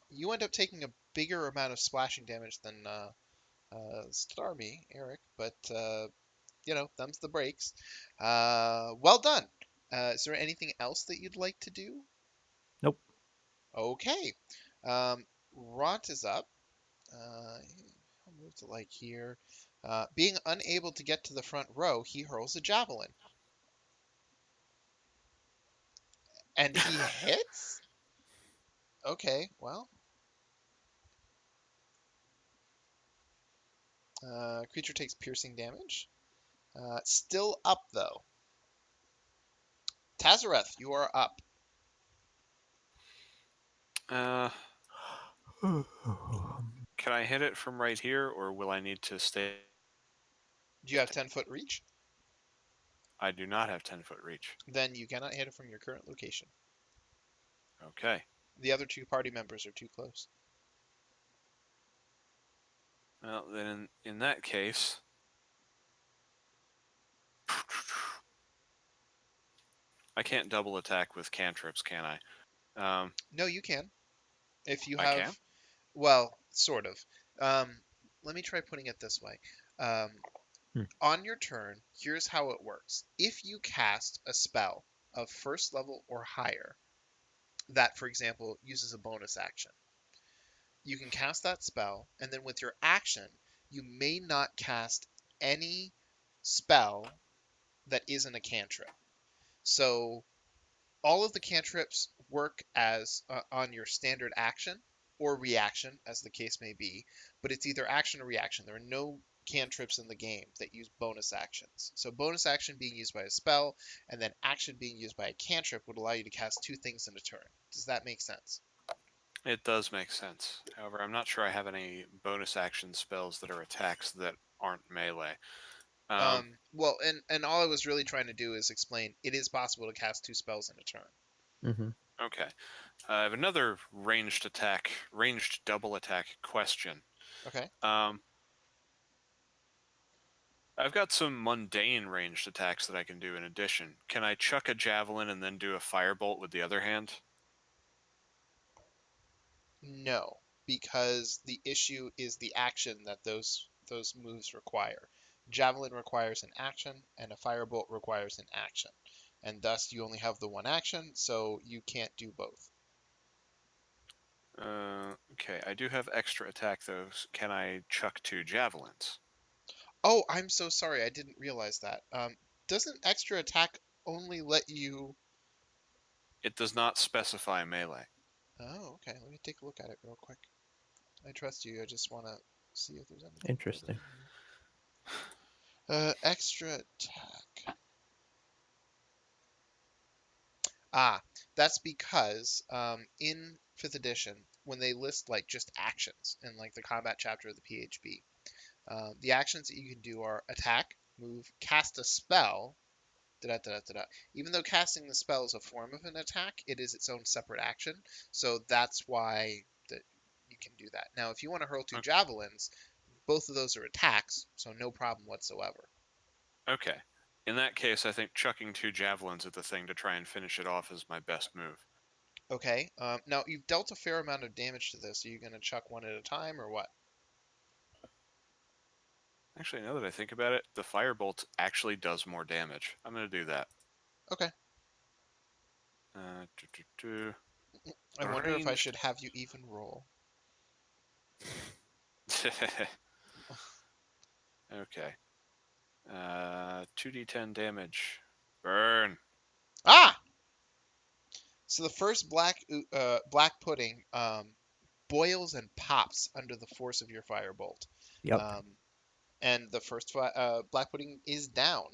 You end up taking a bigger amount of splashing damage than Starmie, Eric, but them's the breaks. Well done. Is there anything else that you'd like to do? Nope. Okay. Ront is up. I'll move to like here. Being unable to get to the front row, he hurls a javelin. And he hits? Okay, well. Creature takes piercing damage. Still up, though. Tazareth, you are up. Uh, can I hit it from right here, or will I need to stay? Do you have 10-foot reach? I do not have 10-foot reach. Then you cannot hit it from your current location. Okay. The other 2 party members are too close. Well, then in that case, I can't double attack with cantrips, can I? No, you can. If you I have, can. well, sort of. Let me try putting it this way. Um, Hmm. On your turn, here's how it works. If you cast a spell of first level or higher, that, for example, uses a bonus action, you can cast that spell, and then with your action, you may not cast any spell that isn't a cantrip. So all of the cantrips work as on your standard action or reaction, as the case may be, but it's either action or reaction. There are no cantrips in the game that use bonus actions. So bonus action being used by a spell, and then action being used by a cantrip would allow you to cast 2 things in a turn. Does that make sense? It does make sense. However, I'm not sure I have any bonus action spells that are attacks that aren't melee. Well, and all I was really trying to do is explain it is possible to cast 2 spells in a turn. Mm-hmm. Okay. I have another ranged double attack question. Okay. I've got some mundane ranged attacks that I can do in addition. Can I chuck a javelin and then do a firebolt with the other hand? No, because the issue is the action that those moves require. Javelin requires an action, and a firebolt requires an action, and thus you only have the one action, so you can't do both. Okay, I do have extra attack though. Can I chuck 2 javelins? Oh, I'm so sorry, I didn't realize that. Doesn't extra attack only let you? It does not specify melee. Oh, okay. Let me take a look at it real quick. I trust you. I just want to see if there's anything Interesting. Extra attack. Ah, that's because in 5th edition, when they list like just actions in like the combat chapter of the PHB, the actions that you can do are attack, move, cast a spell, da da da da da. Even though casting the spell is a form of an attack, it is its own separate action. So that's why that you can do that. Now, if you want to hurl 2 Okay. javelins, both of those are attacks, so no problem whatsoever. Okay. In that case, I think chucking 2 javelins at the thing to try and finish it off is my best move. Okay. Now you've dealt a fair amount of damage to this. Are you going to chuck one at a time or what? Actually, now that I think about it, the firebolt actually does more damage. I'm going to do that. Okay. Uh, do, do, do. I wonder if I Ranged. should have you even roll. Okay. 2d10 damage. Burn. Ah! So the first black pudding boils and pops under the force of your firebolt. Yep. And the first black pudding is down.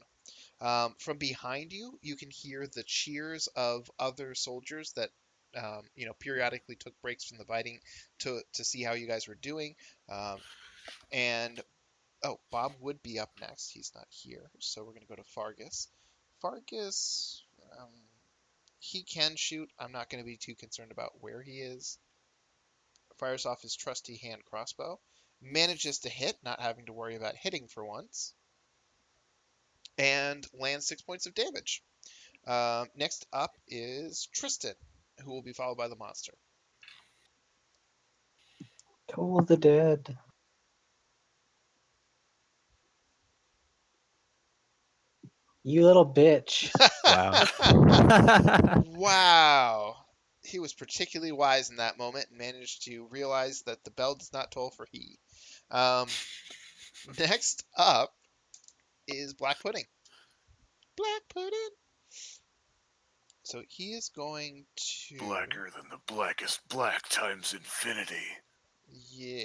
From behind you, you can hear the cheers of other soldiers that periodically took breaks from the fighting to see how you guys were doing. And oh, Bob would be up next. He's not here, so we're gonna go to Fargus. Fargus, he can shoot. I'm not gonna be too concerned about where he is. Fires off his trusty hand crossbow, manages to hit, not having to worry about hitting for once, and lands 6 points of damage. Next up is Tristan, who will be followed by the monster. Toll of the Dead. You little bitch. Wow. Wow. He was particularly wise in that moment and managed to realize that the bell does not toll for he. Next up is Black Pudding. Black Pudding. So he is going to. Blacker than the blackest black times infinity. Yeah.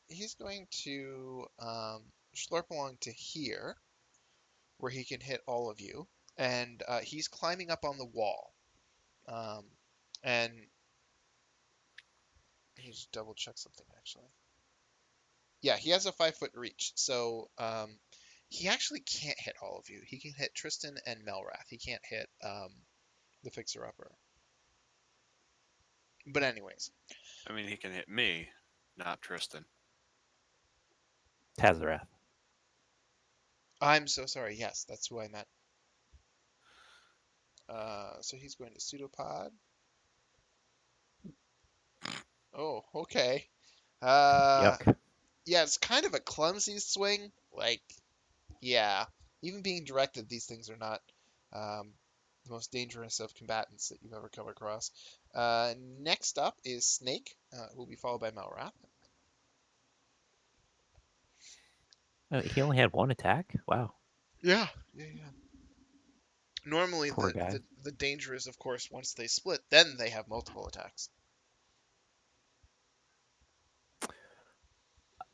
He's going to slurp along to here, where he can hit all of you. And he's climbing up on the wall. And let me just double check something actually. Yeah, he has a 5-foot reach, so he actually can't hit all of you. He can hit Tristan and Melrath. He can't hit the Fixer Upper. But anyways, I mean, he can hit me, not Tristan. Tazza. I'm so sorry. Yes, that's who I meant. So he's going to Pseudopod. Oh, okay. Yuck. Yeah, it's kind of a clumsy swing. Like, yeah, even being directed, these things are not the most dangerous of combatants that you've ever come across. Next up is Snake, who will be followed by Melrath. He only had one attack? Wow. Yeah, yeah, yeah. Normally, Poor the, guy. the danger is, of course, once they split, then they have multiple attacks.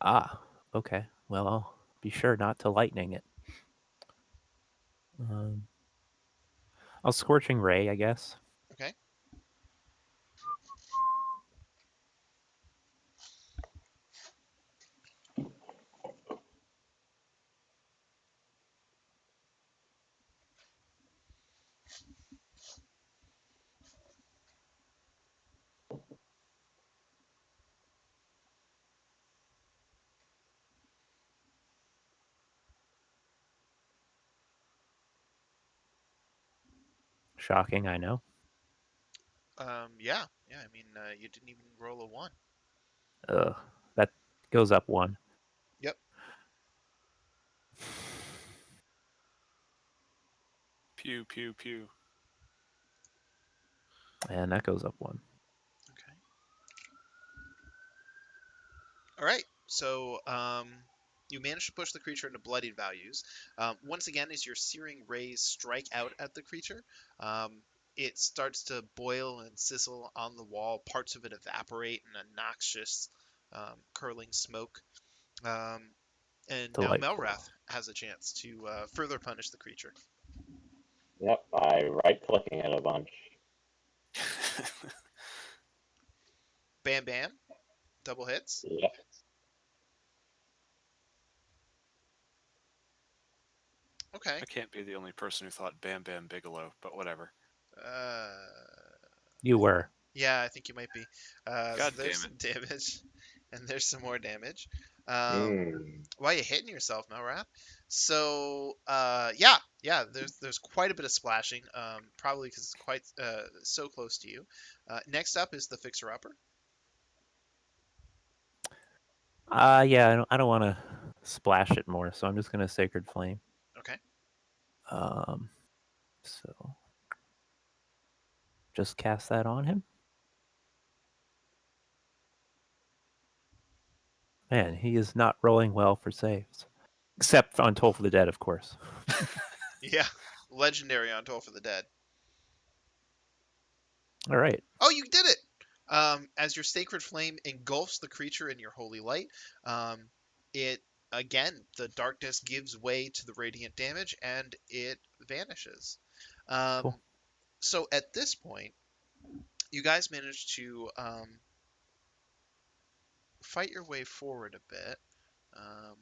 Ah, okay. Well, I'll be sure not to lightning it. Um, I'll Scorching Ray, I guess. Okay. Shocking, I know. Yeah. Yeah. I mean, you didn't even roll a 1. Ugh, that goes up 1. Yep. Pew pew pew. And that goes up 1. Okay. All right. So, you manage to push the creature into bloodied values. Once again, as your searing rays strike out at the creature, it starts to boil and sizzle on the wall. Parts of it evaporate in a noxious, curling smoke. Um, and now Delightful. Melrath has a chance to further punish the creature. Yep, by right-clicking it a bunch. Bam Bam, double hits. Yep. Okay. I can't be the only person who thought Bam Bam Bigelow, but whatever. Uh, You were. yeah, I think you might be. So God there's damn some it. damage, and there's some more damage. Hmm. Why are you hitting yourself, Melrath? So, yeah, there's quite a bit of splashing, probably because it's quite so close to you. Next up is the Fixer Upper. Yeah, I don't want to splash it more, so I'm just going to Sacred Flame. Okay. So just cast that on him. Man, he is not rolling well for saves. Except on Toll for the Dead, of course. Yeah, legendary on Toll for the Dead. All right. Oh, you did it! As your Sacred Flame engulfs the creature in your holy light, it again the darkness gives way to the radiant damage and it vanishes. Cool. So at this point, you guys manage to fight your way forward a bit um,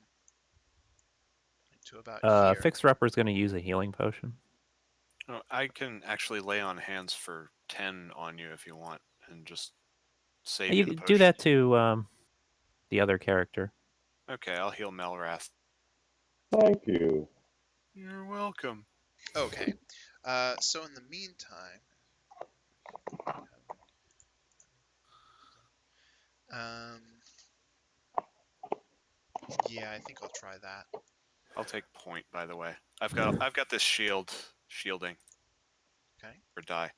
to about here. Fixer Upper is going to use a healing potion. Oh, I can actually lay on hands for 10 on you if you want, and just save you the You do potion. that to the other character. Okay, I'll heal Melrath. Thank you. You're welcome. Okay. So in the meantime, um, yeah, I think I'll try that. I'll take point, by the way. I've got this shielding Okay. or die.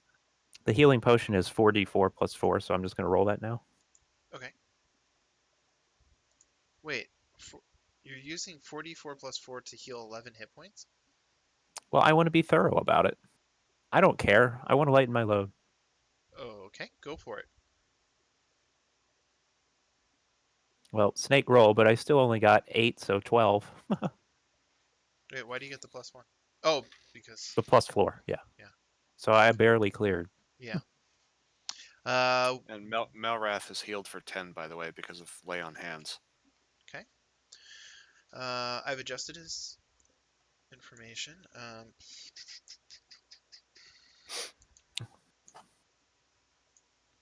The healing potion is 4d4 plus 4, so I'm just going to roll that now. Okay. Wait, you're using 44 plus 4 to heal 11 hit points? Well, I want to be thorough about it. I don't care. I want to lighten my load. Oh, okay, go for it. Well, snake roll, but I still only got 8, so 12. Wait, why do you get the plus 1? Oh, because The plus floor, yeah. Yeah. So I barely cleared. yeah. Uh, And Melrath is healed for 10, by the way, because of lay on hands. okay. I've adjusted his information.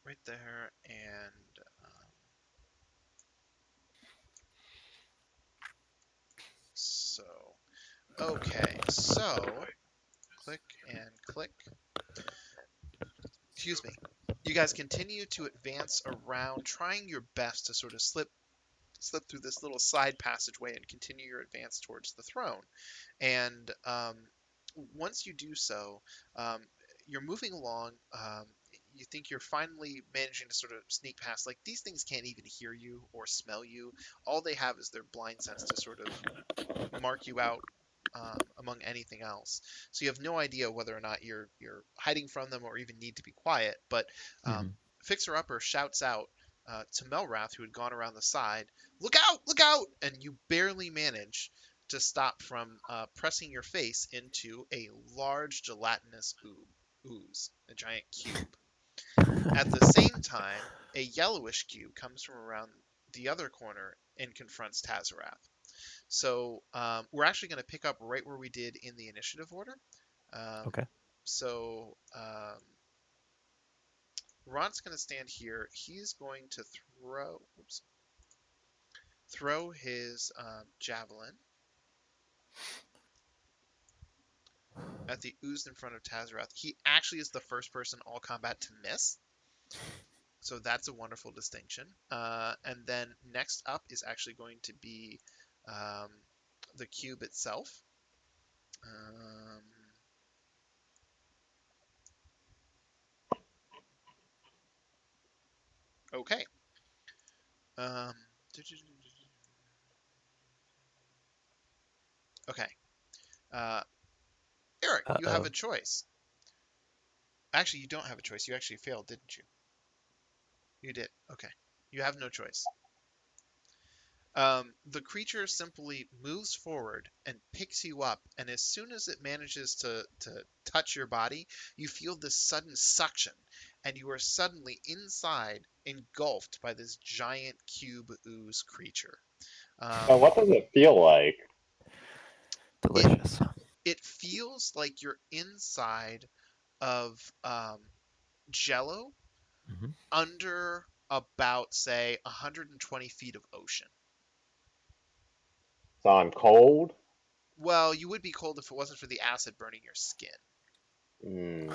Right there, and so okay, so click and click. Excuse me. You guys continue to advance around, trying your best to sort of slip through this little side passageway and continue your advance towards the throne. And once you do so, um, you're moving along. You think you're finally managing to sort of sneak past. Like, these things can't even hear you or smell you. All they have is their blind sense to sort of mark you out among anything else. So you have no idea whether or not you're hiding from them or even need to be quiet. But Mhm. Fixer Upper shouts out to Melrath, who had gone around the side, "Look out! Look out!" And you barely manage to stop from pressing your face into a large gelatinous ooze, a giant cube. At the same time, a yellowish cube comes from around the other corner and confronts Tazarath. So we're actually going to pick up right where we did in the initiative order. Um, Okay. so Ron's going to stand here. He's going to throw his javelin at the ooze in front of Tazarath. He actually is the first person all combat to miss. So that's a wonderful distinction. And then next up is actually going to be um, the cube itself. Um, okay. Um, okay. Uh, Eric, you have a Uh-oh. choice. Actually, you don't have a choice. You actually failed, didn't you? You did. Okay. You have no choice. The creature simply moves forward and picks you up, and as soon as it manages to touch your body, you feel this sudden suction, and you are suddenly inside, engulfed by this giant cube ooze creature. And what does it feel like? It Delicious. it feels like you're inside of Jello Mhm. under about, say, 120 feet of ocean. So I'm cold? Well, you would be cold if it wasn't for the acid burning your skin. Hmm.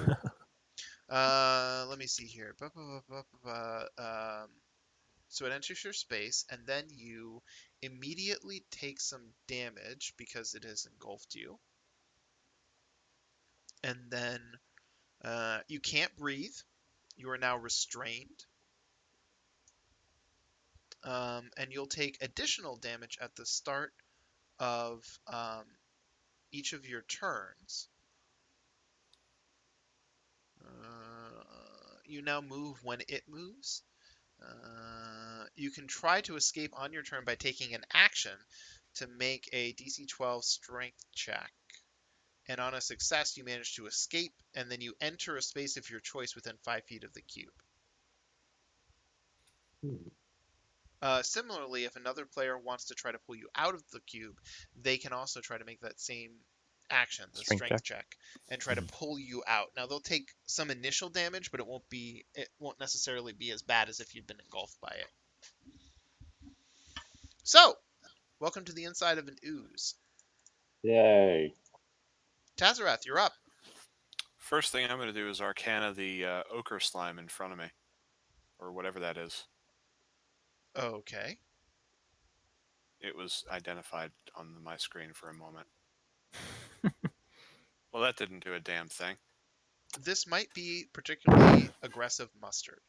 Let me see here. So it enters your space, and then you immediately take some damage because it has engulfed you. And then you can't breathe. You are now restrained. And you'll take additional damage at the start of each of your turns. You now move when it moves. You can try to escape on your turn by taking an action to make a DC 12 strength check. And on a success, you manage to escape, and then you enter a space of your choice within 5 feet of the cube. Similarly, if another player wants to try to pull you out of the cube, they can also try to make that same action, the Strength strength check. check, and try to Mhm. pull you out. Now they'll take some initial damage, but it won't necessarily be as bad as if you'd been engulfed by it. So, welcome to the inside of an ooze. Yay. Tazarath, you're up. First thing I'm going to do is Arcana the ochre slime in front of me, or whatever that is. Okay. It was identified on my screen for a moment. Well, that didn't do a damn thing. This might be particularly aggressive mustard.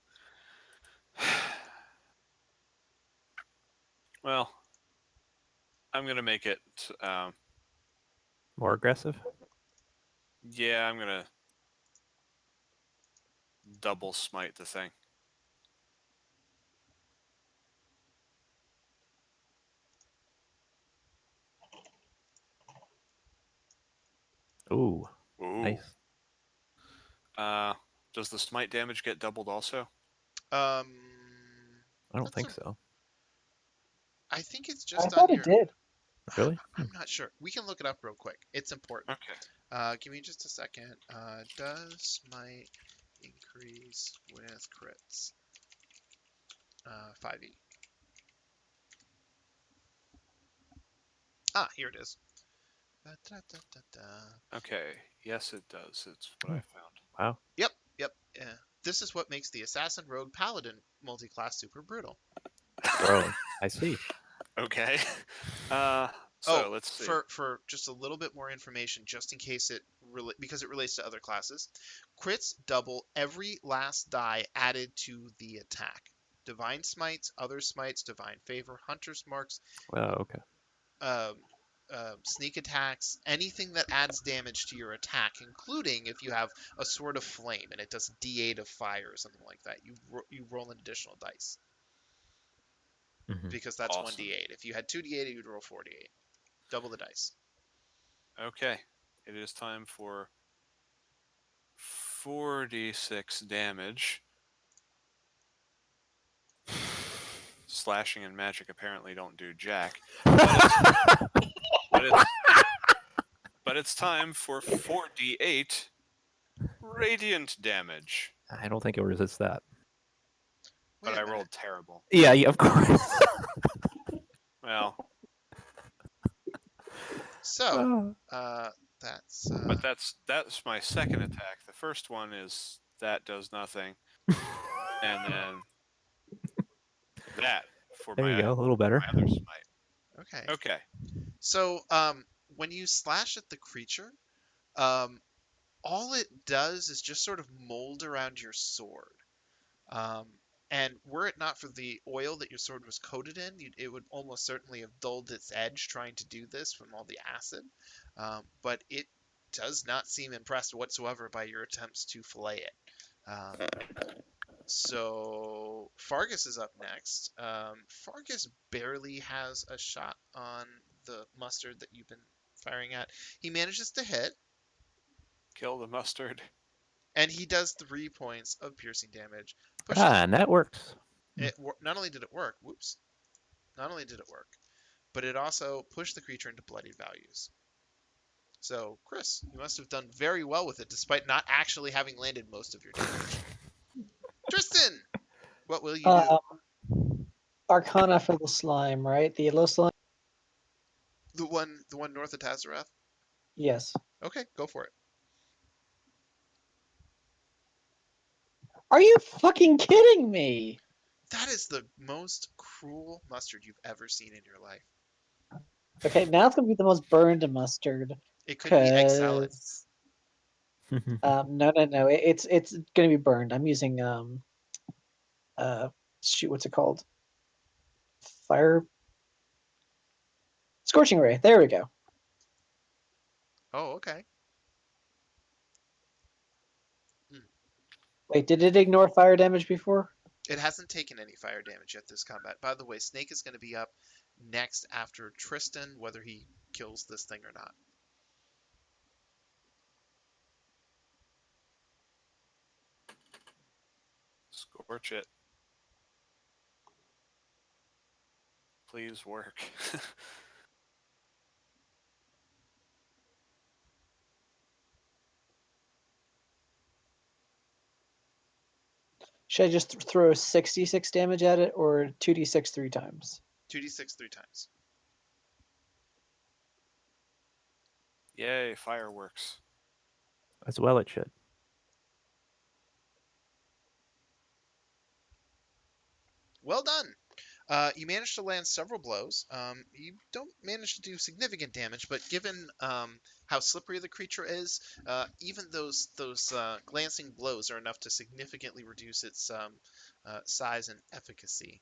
Well, I'm going to make it. More aggressive? Yeah, I'm going to double smite the thing. Ooh, Ooh. nice. Does the smite damage get doubled also? Um, I don't that's think a, so. I think it's I just on thought it your. did. Really? I'm not sure. We can look it up real quick. It's important. Okay. Give me just a second. Does smite increase with crits? 5e. Ah, here it is. Okay. Yes, it does. It's what I Hmm. found. Wow. Yep, yep. Yeah. This is what makes the assassin, rogue, paladin multi-class super brutal. Bro, I see. Okay. Oh, So let's see. for just a little bit more information, just in case because it relates to other classes, crits double every last die added to the attack. Divine smites, other smites, divine favor, hunter's marks, Oh, okay. um, sneak attacks, anything that adds damage to your attack, including if you have a Sword of Flame and it does D8 of fire or something like that. You roll an additional dice Mhm. because that's Awesome. 1d8. If you had 2d8, you'd roll 4d8. Double the dice. Okay, it is time for 4d6 damage. Slashing and magic apparently don't do jack. But it's time for 4d8 radiant damage. I don't think it resists that. Wait But a I minute. rolled terrible. Yeah, of course. Well, So, Oh. that's but that's my second attack. The first one is that does nothing, and then that for There you my go, a little better. other smite. okay. Okay. So, when you slash at the creature, all it does is just sort of mold around your sword. Um, and were it not for the oil that your sword was coated in, it would almost certainly have dulled its edge trying to do this from all the acid. But it does not seem impressed whatsoever by your attempts to fillet it. So Fargus is up next. Fargus barely has a shot on the mustard that you've been firing at. He manages to hit, Kill the mustard. and he does 3 points of piercing damage. Pushes And that works. it. Not only did it work, whoops. Not only did it work, but it also pushed the creature into bloodied values. So, Chris, you must have done very well with it, despite not actually having landed most of your damage. Tristan, what will you do? Arcana for the slime, right? The yellow slime. The one north of Tazza? Yes. Okay, go for it. Are you fucking kidding me? That is the most cruel mustard you've ever seen in your life. Okay, now it's gonna be the most burned mustard. It could be egg salad. Cause no. It's gonna be burned. I'm using shoot, what's it called? Fire Scorching Ray. There we go. Oh, okay. Wait, did it ignore fire damage before? It hasn't taken any fire damage yet this combat. By the way, Snake is going to be up next after Tristan, whether he kills this thing or not. Scorch it. Please work. Should I just throw 66 damage at it or 2d6 3 times? 2d6 3 times. Yay, fireworks. As well it should. Well done. You managed to land several blows. You don't manage to do significant damage, but given how slippery the creature is, even those glancing blows are enough to significantly reduce its size and efficacy.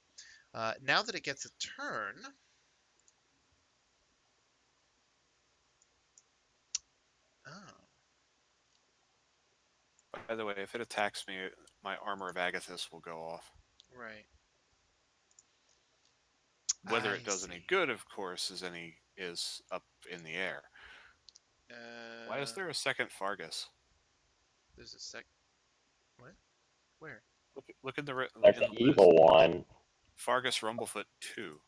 Now that it gets a turn, oh, By the way, if it attacks me, my armor of Agathis will go off. right. Whether I it does any see. good, of course, is up in the air. Why is Uh, there a second Fargus? There's a sec. What? Where? Look in the There's in an the evil list. one. Fargus Rumblefoot 2.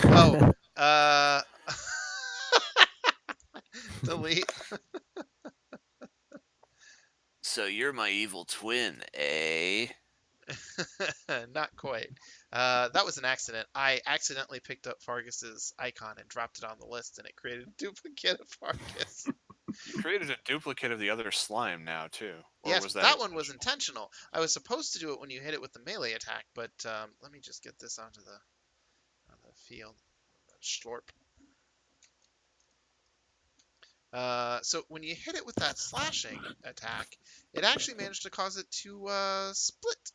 Oh, uh, delete. So you're my evil twin, eh? Not quite. That was an accident. I accidentally picked up Fargus's icon and dropped it on the list, and it created a duplicate of Fargus. You created a duplicate of the other slime now, too. Or Yes, was that one was intentional. I was supposed to do it when you hit it with the melee attack, but let me just get this onto the field. Schlorp. So when you hit it with that slashing attack, it actually managed to cause it to split.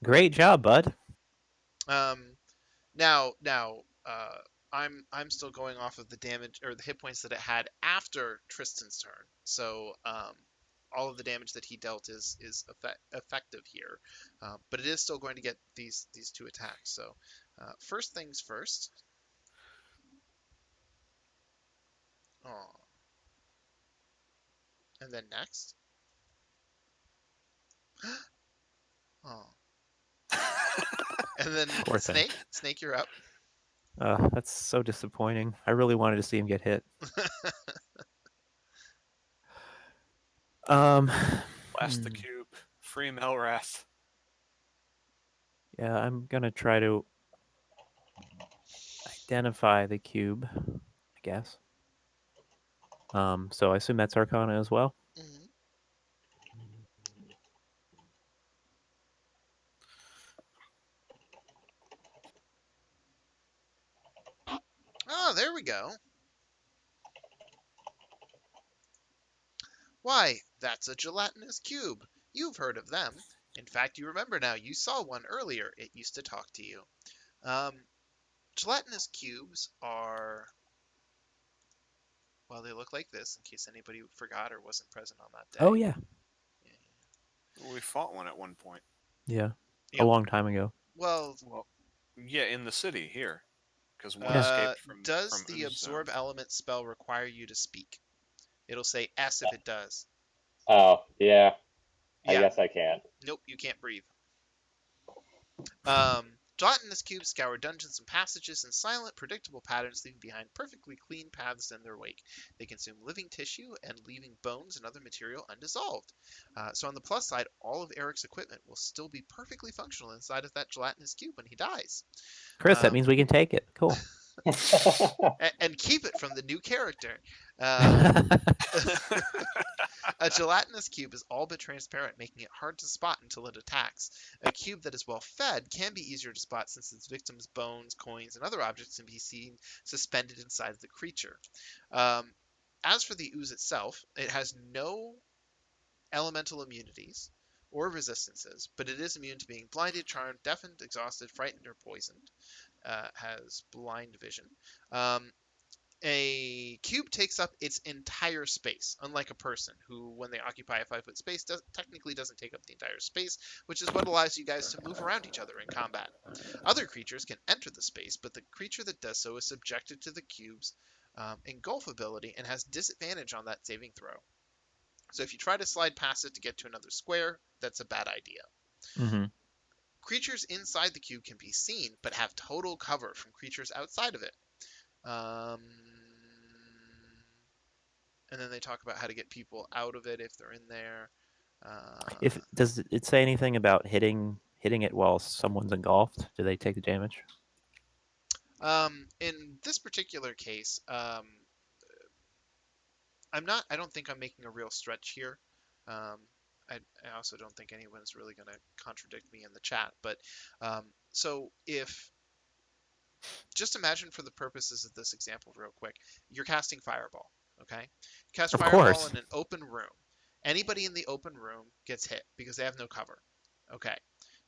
Great job, bud. Now, I'm still going off of the damage or the hit points that it had after Tristan's turn. So all of the damage that he dealt is effective here, but it is still going to get these 2 attacks. So first things first. Oh, and then next. Oh, and then Poor thing. Snake, you're up. That's so disappointing. I really wanted to see him get hit. Um, Blast the hmm. cube. Free Melrath. Yeah, I'm gonna try to identify the cube, I guess. So I assume that's Arcana as well. Mhm. Oh, there we go. Why, that's a gelatinous cube. You've heard of them. In fact, you remember now, you saw one earlier. It used to talk to you. Um, Gelatinous cubes are, well, they look like this, in case anybody forgot or wasn't present on that Oh day. yeah, We fought one at one point. yeah, a Yep. long time ago. Well, Well, yeah, in the city here, because one Yeah. escaped does from the Ooze Zone. absorb element spell require you to speak? It'll say S if it does. Oh, yeah. I Yeah. guess I can. Nope, you can't breathe. Gelatinous cubes scour dungeons and passages in silent, predictable patterns, leaving behind perfectly clean paths in their wake. They consume living tissue and leaving bones and other material undissolved. So on the plus side, all of Eric's equipment will still be perfectly functional inside of that gelatinous cube when he dies. Chris, that means we can take it. Cool. And keep it from the new character. Um, A gelatinous cube is all but transparent, making it hard to spot until it attacks. A cube that is well fed can be easier to spot since its victim's bones, coins, and other objects can be seen suspended inside of the creature. Um, as for the ooze itself, it has no elemental immunities or resistances, but it is immune to being blinded, charmed, deafened, exhausted, frightened, or poisoned. Has blind vision. Um, a cube takes up its entire space, unlike a person who, when they occupy a 5-foot space, technically doesn't take up the entire space, which is what allows you guys to move around each other in combat. Other creatures can enter the space, but the creature that does so is subjected to the cube's engulf ability and has disadvantage on that saving throw. So if you try to slide past it to get to another square, that's a bad idea. hmm Creatures inside the cube can be seen, but have total cover from creatures outside of it. Um, and then they talk about how to get people out of it if they're in there. If does it say anything about hitting it while someone's engulfed? Do they take the damage? In this particular case, I don't think I'm making a real stretch here. Um, I also don't think anyone's really going to contradict me in the chat. But so if just imagine for the purposes of this example, real quick, you're casting Fireball. Okay, you cast Of Fireball course. in an open room. Anybody in the open room gets hit because they have no cover. Okay,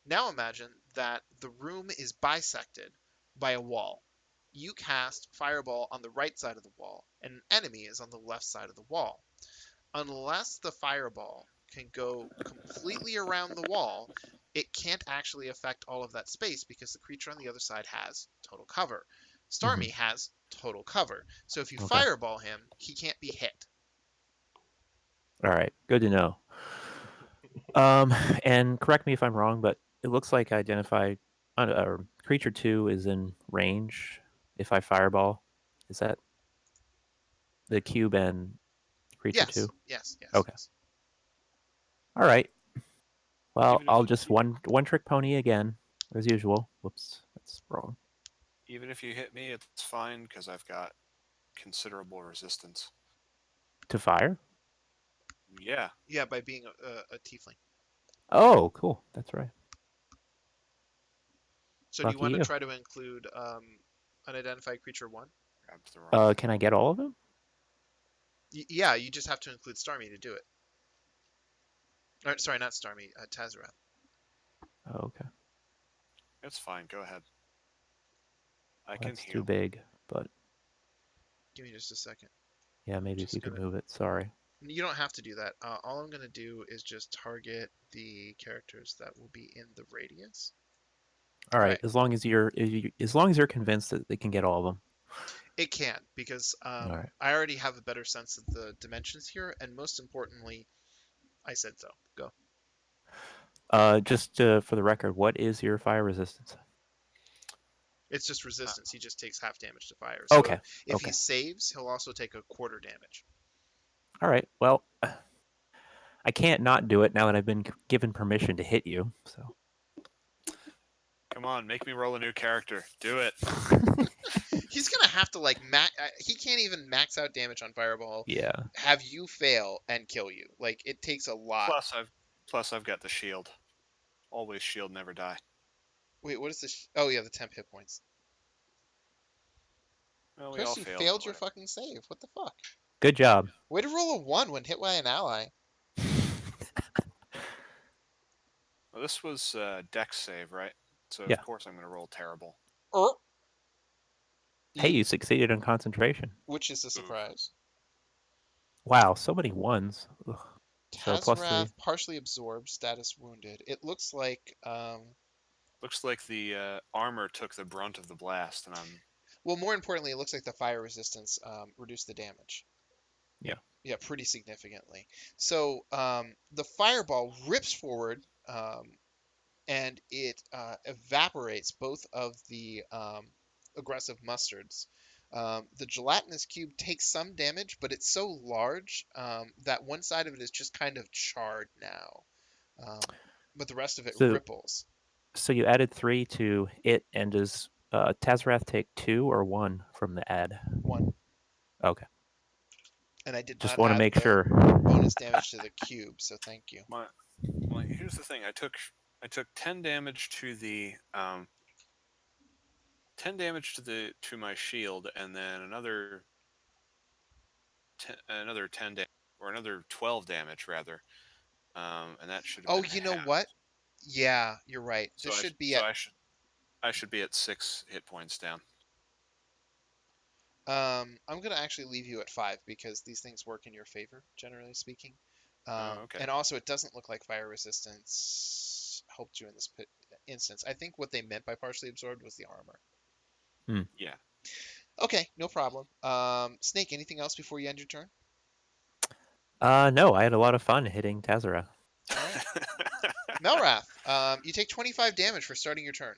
now imagine that the room is bisected by a wall. You cast Fireball on the right side of the wall, and an enemy is on the left side of the wall. Unless the Fireball can go completely around the wall, it can't actually affect all of that space because the creature on the other side has total cover. hmm Starmie has total cover. So if you Okay. Fireball him, he can't be hit. All right. Good to know. And correct me if I'm wrong, but it looks like I identified creature 2 is in range. If I fireball, is that the cube and creature 2? Yes, yes, yes, Okay. yes. All right. Well, Even if I'll you just one trick pony again, as usual. Whoops, that's wrong. even if you hit me, it's fine because I've got considerable resistance. To fire? Yeah. Yeah, by being a tiefling. Oh, cool. That's right. So do you Lucky want to you. try to include unidentified creature 1? Grabbed the wrong Can I get all of them? Yeah, you just have to include Starmie to do it. Or, sorry, not Starmie, Tazza. Oh, okay. It's fine. Go ahead. I Well, can that's too heal. big. but Give me just a second. yeah, maybe if Just you could gonna. move it. Sorry. You don't have to do that. All I'm gonna do is just target the characters that will be in the radius. All right, Right. as long as you're convinced that they can get all of them. It can, because All right. I already have a better sense of the dimensions here, and most importantly, I said so. Go. Just for the record, what is your fire resistance? It's just resistance. He just takes half damage to fire. So Okay. if he Okay. saves, he'll also take a quarter damage. All right. Well, I can't not do it now that I've been given permission to hit you. So. Come on, make me roll a new character. Do it. He's gonna have to like max. He can't even max out damage on fireball. Yeah. Have you fail and kill you. Like it takes a lot. Plus I've got the shield. Always shield, never die. Wait, what is this? Oh yeah, the temp hit points. Well, we all Chris, you failed. failed But your whatever. fucking save. What the fuck? Good job. Way to roll a 1 when hit by an ally. Well, this was Dex save, right? So Yeah. of course I'm going to roll terrible. Er, Hey, you succeeded on concentration. which is a Oof. surprise. Wow, so many ones. Ugh. So plus 3. Tazza partially absorbed, status wounded. It looks like Looks like the armor took the brunt of the blast, and I'm well, more importantly, it looks like the fire resistance reduced the damage. Yeah. Yeah, pretty significantly. So the fireball rips forward, and it evaporates both of the aggressive mustards. The gelatinous cube takes some damage, but it's so large that one side of it is just kind of charred now. But the rest of it So ripples. so you added 3 to it, and does Tazrath take 2 or 1 from the add? 1. Okay. And I did Just not want to add make the sure. bonus damage to the cube, so thank you. here's the thing. I took 10 damage to the 10 damage to my shield, and then another 10 damage, or another 12 damage rather. And that should have Oh, been you know half. what? Yeah, you're right. So This should be at I should be at 6 hit points down. I'm gonna actually leave you at 5 because these things work in your favor, generally speaking. Okay. And also, it doesn't look like fire resistance helped you in this instance. I think what they meant by partially absorbed was the armor. Yeah. Okay, no problem. Snake, anything else before you end your turn? No, I had a lot of fun hitting Tazra. All right. Melrath, you take 25 damage for starting your turn.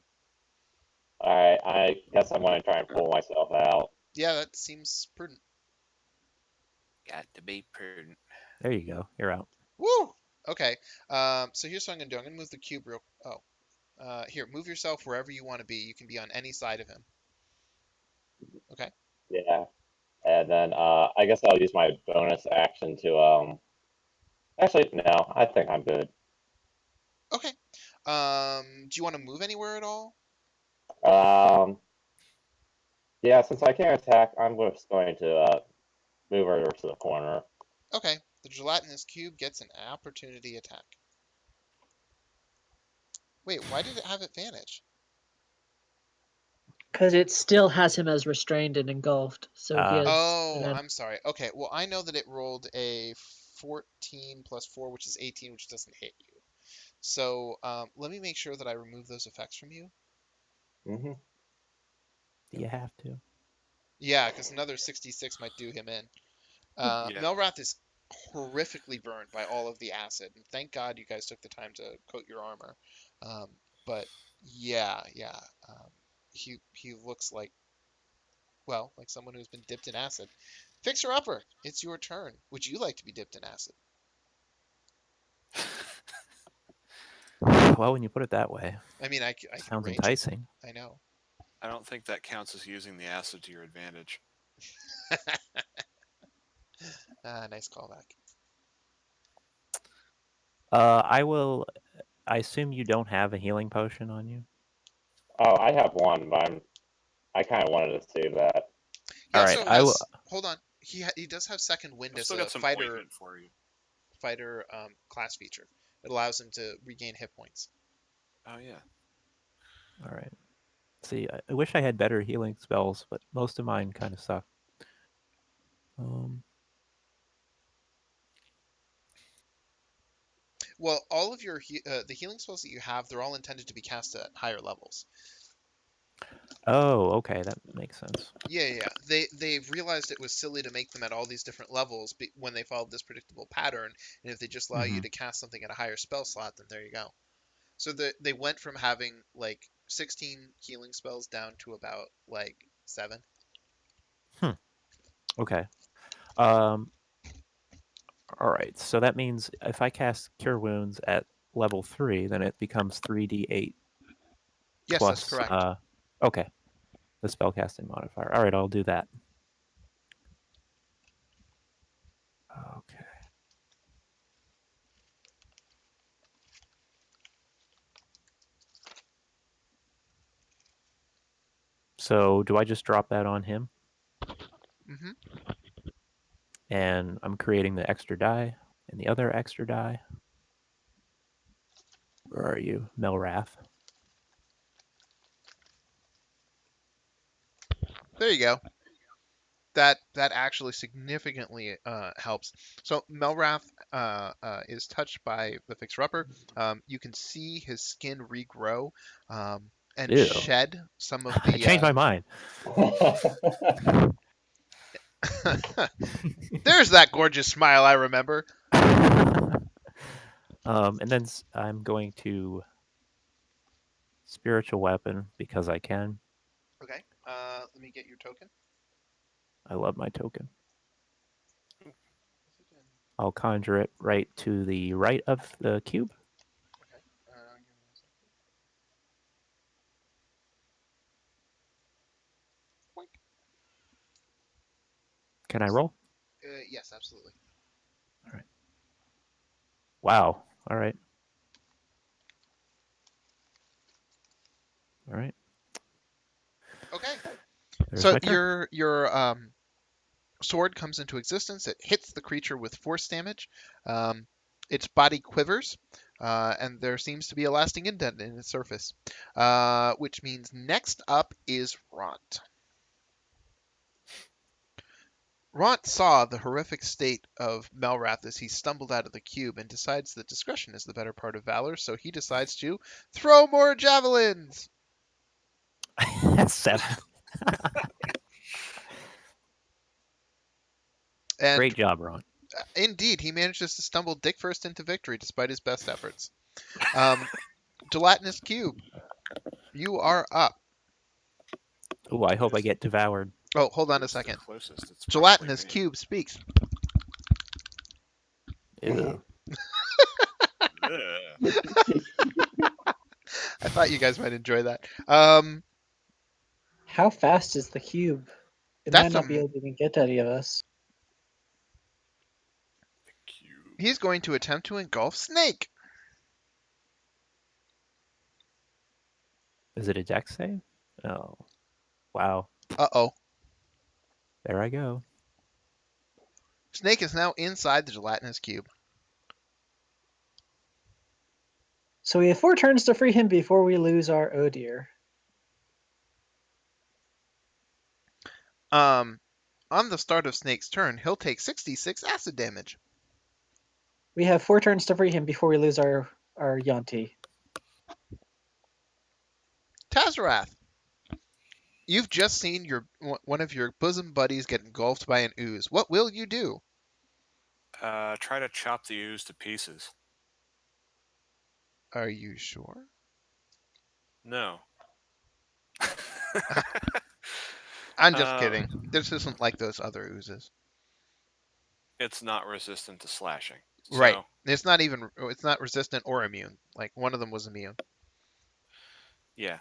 Alright, I guess I'm going to try and pull myself out. Yeah, that seems prudent. Got to be prudent. There you go. You're out. Woo! Okay. So here's what I'm gonna do. I'm gonna move the cube real. Oh. Here, move yourself wherever you want to be. You can be on any side of him. Okay. Yeah. And then I guess I'll use my bonus action to actually no, I think I'm good. Okay. Do you want to move anywhere at all? Yeah, since I can't attack, I'm just going to move over to the corner. Okay. The gelatinous cube gets an opportunity attack. Wait, why did it have advantage? Because it still has him as restrained and engulfed. So he has. Oh, I'm sorry. Okay, well, I know that it rolled a 14 plus 4, which is 18, which doesn't hit you. So let me make sure that I remove those effects from you. Mm-hmm. You have to. Yeah, because another 66 might do him in. Yeah. Melrath is horrifically burned by all of the acid, and thank God you guys took the time to coat your armor. But yeah, he looks like, well, like someone who's been dipped in acid. Fixer Upper, it's your turn. Would you like to be dipped in acid? Well, when you put it that way, I mean, I can sounds arrange enticing. it. I know. I don't think that counts as using the acid to your advantage. Nice callback. I will. I assume you don't have a healing potion on you. Oh, I have one, but I kind of wanted to save that. He All right, also I will. has. Hold on. He does have second wind I've as still a got some fighter ointment for you. class feature. It allows him to regain hit points. Oh yeah. All right. See, I wish I had better healing spells, but most of mine kind of suck. Well, all of your the healing spells that you have, they're all intended to be cast at higher levels. Oh, okay, that makes sense. Yeah. They realized it was silly to make them at all these different levels when they followed this predictable pattern, and if they just allow you to cast something at a higher spell slot, then there you go. So they went from having like 16 healing spells down to about like 7. Okay. All right. So that means if I cast Cure Wounds at level 3, then it becomes 3d8 Yes, that's plus. correct. Okay. The spellcasting modifier. All right, I'll do that. Okay. So do I just drop that on him? Hmm. And I'm creating the extra die and the other extra die. Where are you, Rath? There you go. That actually significantly helps. So Melrath is touched by the fixer upper. You can see his skin regrow and Ew. shed some of I changed my mind. There's that gorgeous smile I remember. And then I'm going to spiritual weapon because I can. Okay. Let me get your token. I love my token. I'll conjure it right to the right of the cube. Okay. Give me a second. Boink. Can I roll? Yes, absolutely. All right. Wow. All right. All right. Okay. There's So my turn. your sword comes into existence. It hits the creature with force damage. Its body quivers, and there seems to be a lasting indent in its surface, which means next up is Ront. Ront saw the horrific state of Melrath as he stumbled out of the cube and decides that discretion is the better part of valor, so he decides to throw more javelins. 7. And Great job, Ron. indeed, he manages to stumble dick first into victory despite his best efforts. Gelatinous Cube, you are up. Oh, I hope I get devoured. Oh, hold on a Who's the second. closest? It's Gelatinous probably me. Cube speaks. Ew. Ugh. I thought you guys might enjoy that. How fast is the cube? It might That's not be able to even get to any of us. Cube. He's going to attempt to engulf Snake. Is it a dex save? Oh. Wow. Uh-oh. There I go. Snake is now inside the gelatinous cube. So we have 4 turns to free him before we lose our oh dear. On the start of Snake's turn, he'll take 66 acid damage. We have 4 turns to free him before we lose our Yanti. Tazza, you've just seen one of your bosom buddies get engulfed by an ooze. What will you do? Try to chop the ooze to pieces. Are you sure? No. I'm just kidding. This isn't like those other oozes. It's not resistant to slashing. Right. So, It's not resistant or immune. Like one of them was immune. yeah.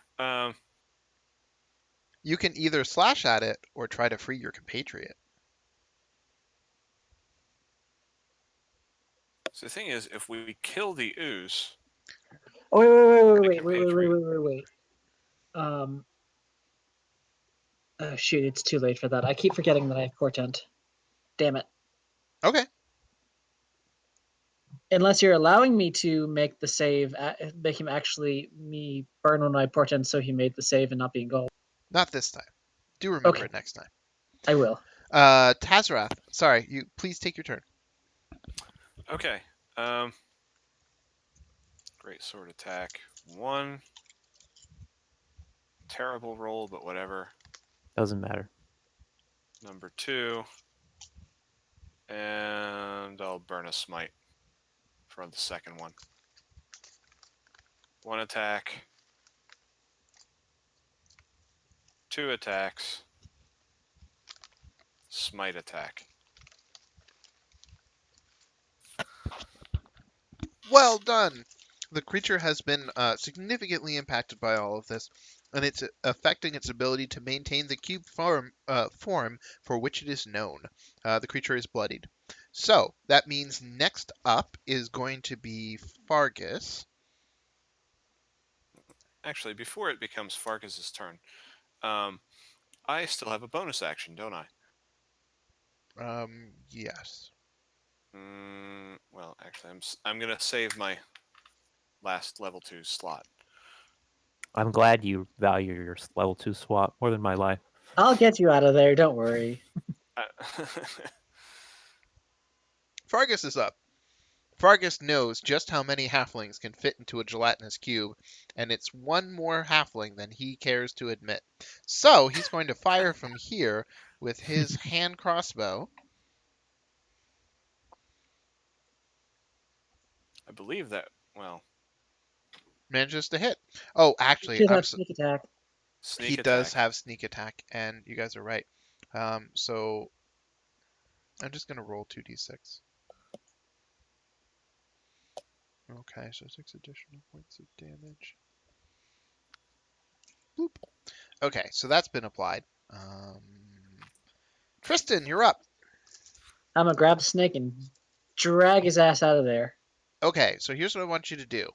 You can either slash at it or try to free your compatriot. So the thing is, if we kill the ooze, Oh wait. Oh shoot, it's too late for that. I keep forgetting that I have portent. Damn it. Okay. Unless you're allowing me to make the save, make him actually me burn one of my portents so he made the save and not be engulfed. Not this time. Do remember Okay. it next time. I will. Tazrath, sorry, you please take your turn. Okay. Great sword attack. 1. Terrible roll, but whatever. Doesn't matter. Number 2. And I'll burn a smite for the second one. 1 attack. 2 attacks. Smite attack. Well done! The creature has been significantly impacted by all of this, and it's affecting its ability to maintain the cube form for which it is known. The creature is bloodied. So, that means next up is going to be Fargus. Actually, before it becomes Farkas's turn, I still have a bonus action, don't I? Yes. Well, actually, I'm gonna save my last level 2 slot. I'm glad you value your level 2 swap more than my life. I'll get you out of there. Don't worry. Fargus is up. Fargus knows just how many halflings can fit into a gelatinous cube, and it's one more halfling than he cares to admit. So he's going to fire from here with his hand crossbow. I believe that. Well, Manages to hit. Oh, He actually, should have sneak attack. sneak he attack. does have sneak attack, and you guys are right. So I'm just going to roll 2d6. Okay, so 6 additional points of damage. Bloop. Okay, so that's been applied. Tristan, you're up. I'm gonna grab the snake and drag his ass out of there. Okay, so here's what I want you to do.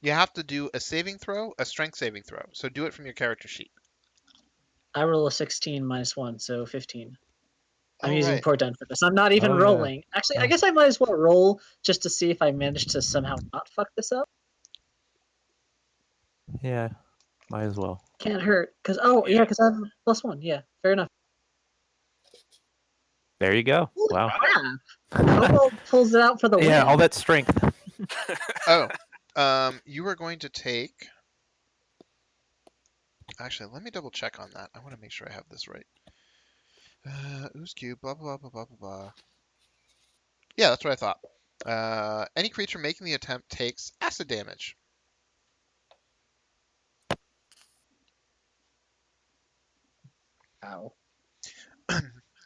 You have to do a saving throw, a strength saving throw. So do it from your character sheet. I roll a 16 minus 1, so 15. I'm All using right. portent for this. I'm not even Oh, yeah. rolling. Actually, I guess I might as well roll just to see if I manage to somehow not fuck this up. Yeah, might as well. Can't hurt. Because Yeah. because I have +1. Yeah, fair enough. There you go. Holy Wow. crap! Kobold pulls it out for the Yeah, win. all that strength. Oh, you are going to take. Actually, let me double check on that. I want to make sure I have this right. Ooze cube, blah blah blah blah blah blah. Yeah, that's what I thought. Any creature making the attempt takes acid damage. Ow.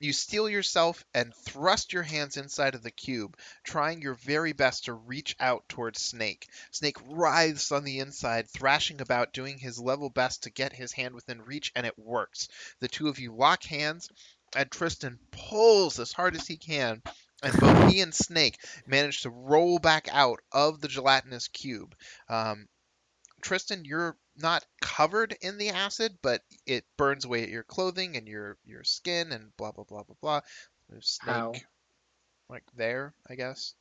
You steel yourself and thrust your hands inside of the cube, trying your very best to reach out towards Snake. Snake writhes on the inside, thrashing about, doing his level best to get his hand within reach, and it works. The two of you lock hands, and Tristan pulls as hard as he can, and both he and Snake manage to roll back out of the gelatinous cube. Tristan, you're not covered in the acid, but it burns away at your clothing and your skin and blah blah blah blah blah. There's Snake Ow. like there, I guess,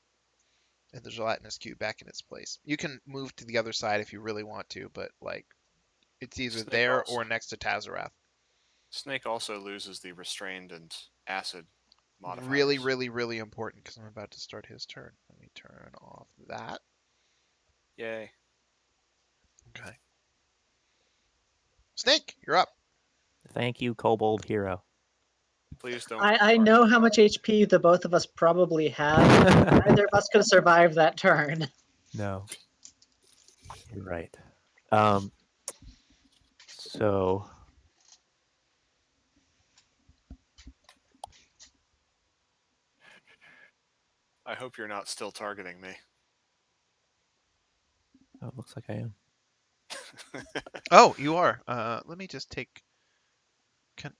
and the gelatinous cube back in its place. You can move to the other side if you really want to, but like it's either Snake there also. or next to Tazarath. Snake also loses the restrained and acid modifiers. Really, really, really important because I'm about to start his turn. Let me turn off that. Yay. Okay. Snake, you're up. Thank you, Kobold Hero. Please don't. I know how much HP the both of us probably have. Neither of us could survive that turn. No. You're right. So I hope you're not still targeting me. oh, it looks like I am. Oh, you are. Let me just take. Can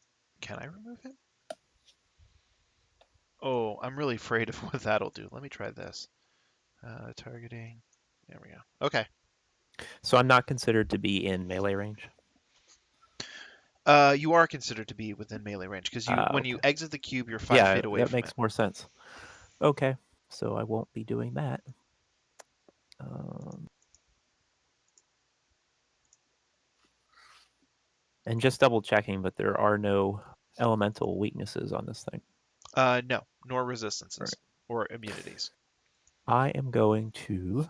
I remove him? Oh, I'm really afraid of what that'll do. Let me try this. Targeting. There we go. Okay. So I'm not considered to be in melee range. You are considered to be within melee range because when you Okay. exit the cube, you're 5 feet away that from makes it. more sense. Okay. so I won't be doing that. And just double checking, but there are no elemental weaknesses on this thing. No, nor Right. resistances or immunities. I am going to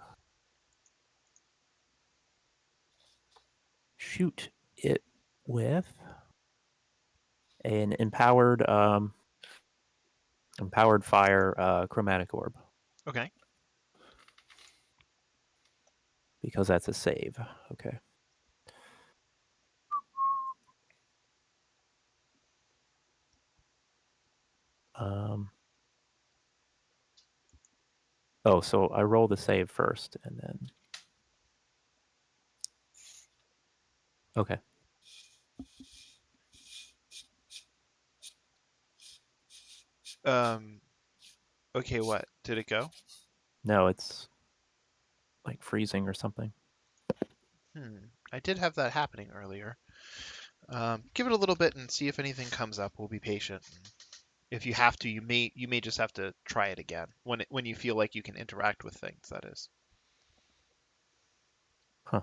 shoot it with an empowered fire chromatic orb, Okay. because that's a save. Okay. Oh, so I roll the save first, and then. Okay. Okay, what? Did it go? No, it's like freezing or something. I did have that happening earlier. Give it a little bit and see if anything comes up. We'll be patient. If you have to, you may just have to try it again when you feel like you can interact with things. That is. Huh.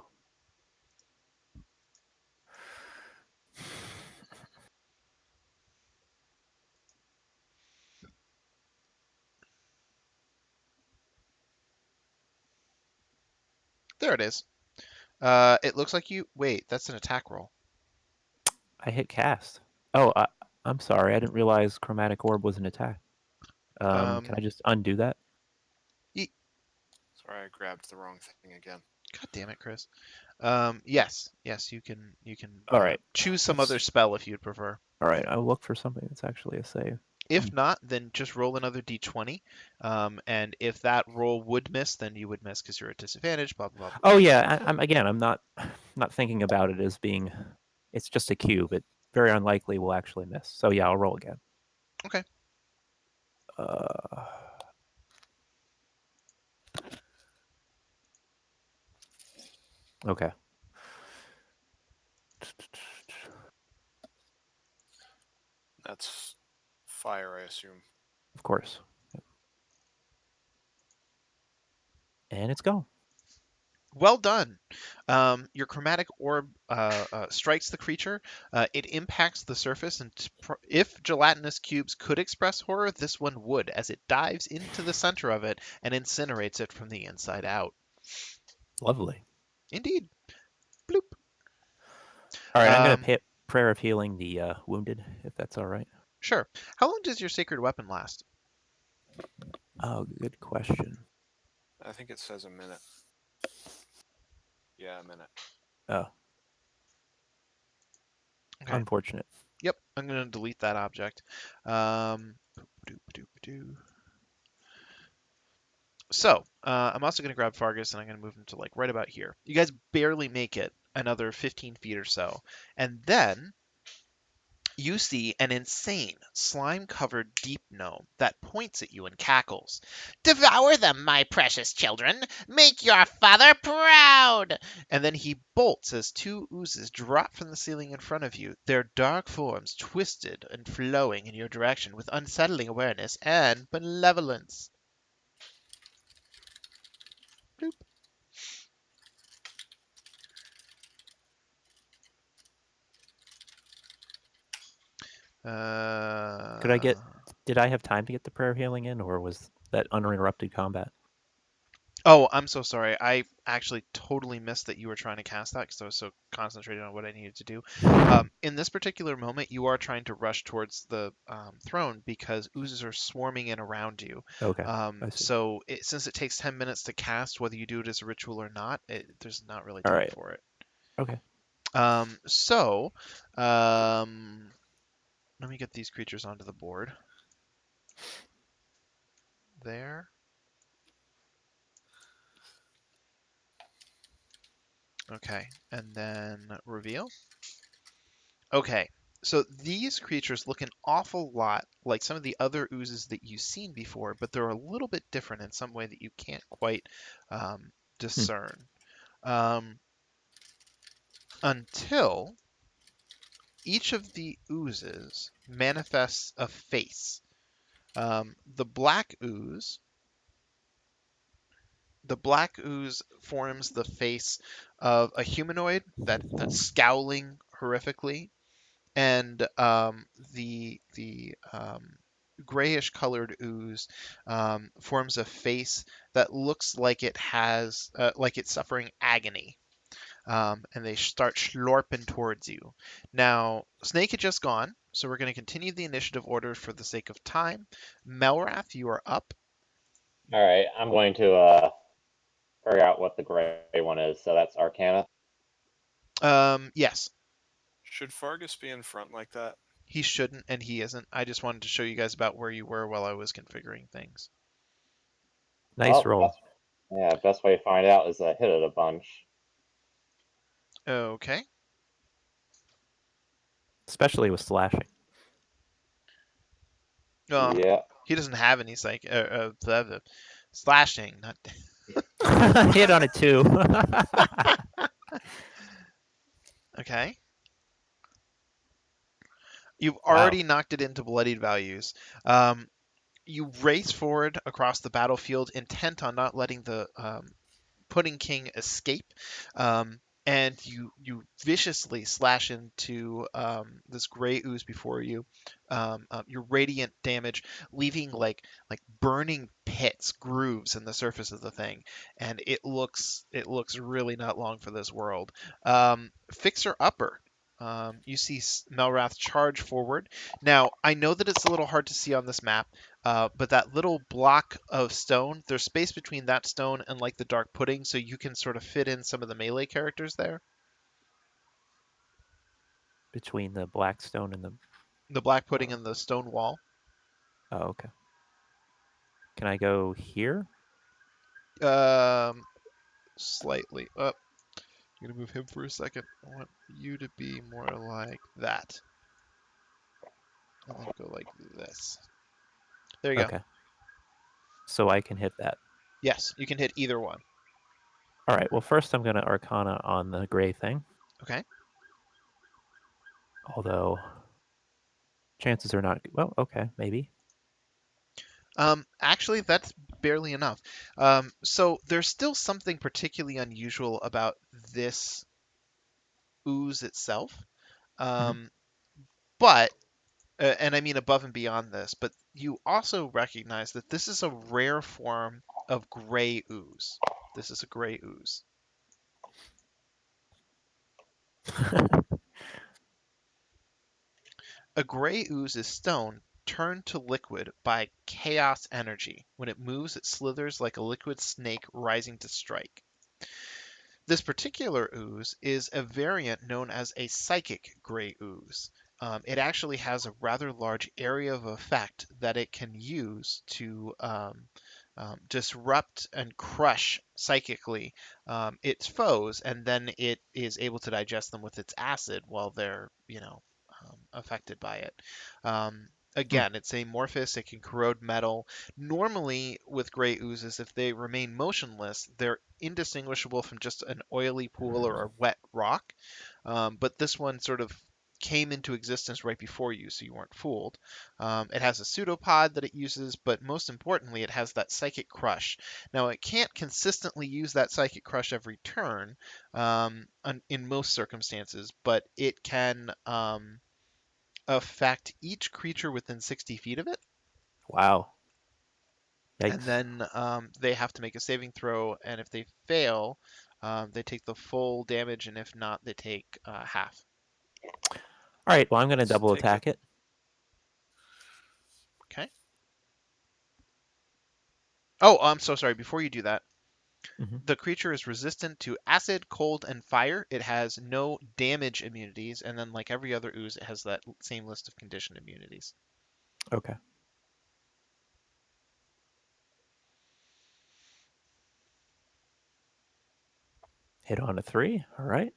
There it is. It looks like you. Wait, that's an attack roll. I hit cast. Oh, I'm sorry. I didn't realize chromatic orb was an attack. Can I just undo that? Sorry, I grabbed the wrong thing again. God damn it, Chris. Yes, you can All right. choose some other spell if you'd prefer. All right. I'll look for something that's actually a save. If not, then just roll another d20. And if that roll would miss, then you would miss because you're at disadvantage. Blah blah blah. Oh yeah. I'm not thinking about it as being. It's just a cube. It very unlikely will actually miss. So yeah, I'll roll again. Okay. Okay. That's fire, I assume. Of course. And it's gone. Well done. Your chromatic orb strikes the creature. It impacts the surface, and if gelatinous cubes could express horror, this one would, as it dives into the center of it and incinerates it from the inside out. Lovely. Indeed. Bloop. All right, I'm going to prayer of healing the wounded, if that's all right. Sure. How long does your sacred weapon last? Oh, good question. I think it says a minute. Yeah, a minute. Oh. Okay. Unfortunate. Yep, I'm going to delete that object. So, I'm also going to grab Fargus and I'm going to move him to like right about here. You guys barely make it another 15 feet or so. And then you see an insane, slime-covered deep gnome that points at you and cackles. "Devour them, my precious children! Make your father proud!" And then he bolts as two oozes drop from the ceiling in front of you, their dark forms twisted and flowing in your direction with unsettling awareness and malevolence. Bloop. Did I have time to get the prayer healing in, or was that uninterrupted combat? Oh, I'm so sorry. I actually totally missed that you were trying to cast that because I was so concentrated on what I needed to do. In this particular moment, you are trying to rush towards the throne because oozes are swarming in around you. Okay. I see. So since it takes 10 minutes to cast, whether you do it as a ritual or not, there's not really All time right. for it. Okay. Let me get these creatures onto the board. There. Okay, and then reveal. Okay, so these creatures look an awful lot like some of the other oozes that you've seen before, but they're a little bit different in some way that you can't quite discern. Until each of the oozes manifests a face. The black ooze The black ooze forms the face of a humanoid that's scowling horrifically, and the grayish colored ooze forms a face that looks like it has like it's suffering agony. And they start slorping towards you. Now, Snake had just gone, so we're going to continue the initiative order for the sake of time. Melrath, you are up. All right, I'm going to figure out what the gray one is. So that's Arcana. Yes, Should Fargus be in front like that? he shouldn't, and he isn't. I just wanted to show you guys about where you were while I was configuring things. Nice roll. Best way to find out is to hit it a bunch. Okay. Especially with slashing. Yeah. He doesn't have any slashing. Not Hit on it too. okay. You've Wow. already knocked it into bloodied values. You race forward across the battlefield, intent on not letting the Pudding King escape, and you viciously slash into this gray ooze before you. Your radiant damage, leaving like burning pits, grooves in the surface of the thing, and it looks really not long for this world. Fixer Upper. You see Melrath charge forward. Now, I know that it's a little hard to see on this map, but that little block of stone, there's space between that stone and like the dark pudding, so you can sort of fit in some of the melee characters there. Between the black stone and the... The black pudding and the stone wall. Oh, okay. Can I go here? Slightly up. I'm gonna move him for a second. I want you to be more like that. And then go like this. There you go. Okay. So I can hit that. Yes, you can hit either one. All right. Well, first I'm going to Arcana on the gray thing. Okay. Although chances are not... Well, okay, maybe. Actually, that's barely enough. So there's still something particularly unusual about this ooze itself. But and I mean above and beyond this, but you also recognize that this is a rare form of gray ooze. This is a gray ooze. A gray ooze is stone turned to liquid by chaos energy. When it moves, it slithers like a liquid snake rising to strike. This particular ooze is a variant known as a psychic gray ooze. It actually has a rather large area of effect that it can use to disrupt and crush psychically its foes, and then it is able to digest them with its acid while they're, affected by it. Again, it's amorphous. It can corrode metal. Normally, with gray oozes, if they remain motionless, they're indistinguishable from just an oily pool or a wet rock. But this one sort of came into existence right before you, so you weren't fooled. It has a pseudopod that it uses, but most importantly, it has that psychic crush. Now, it can't consistently use that psychic crush every turn in most circumstances, but it can affect each creature within 60 feet of it. Wow. Yikes. And then they have to make a saving throw, and if they fail, they take the full damage, and if not, they take half. All right. Well, I'm going to Let's double take attack it. Okay. Oh, I'm so sorry. Before you do that, the creature is resistant to acid, cold, and fire. It has no damage immunities, and then like every other ooze, it has that same list of condition immunities. Okay. Hit on a 3. All right.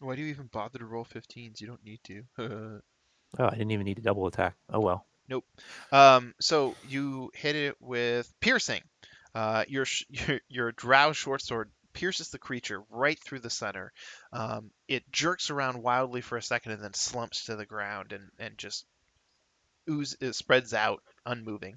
Why do you even bother to roll 15s? You don't need to. Oh, I didn't even need to double attack. Oh, well. Nope. So you hit it with piercing. Your drow short sword pierces the creature right through the center. It jerks around wildly for a second and then slumps to the ground and just ooze spreads out, unmoving.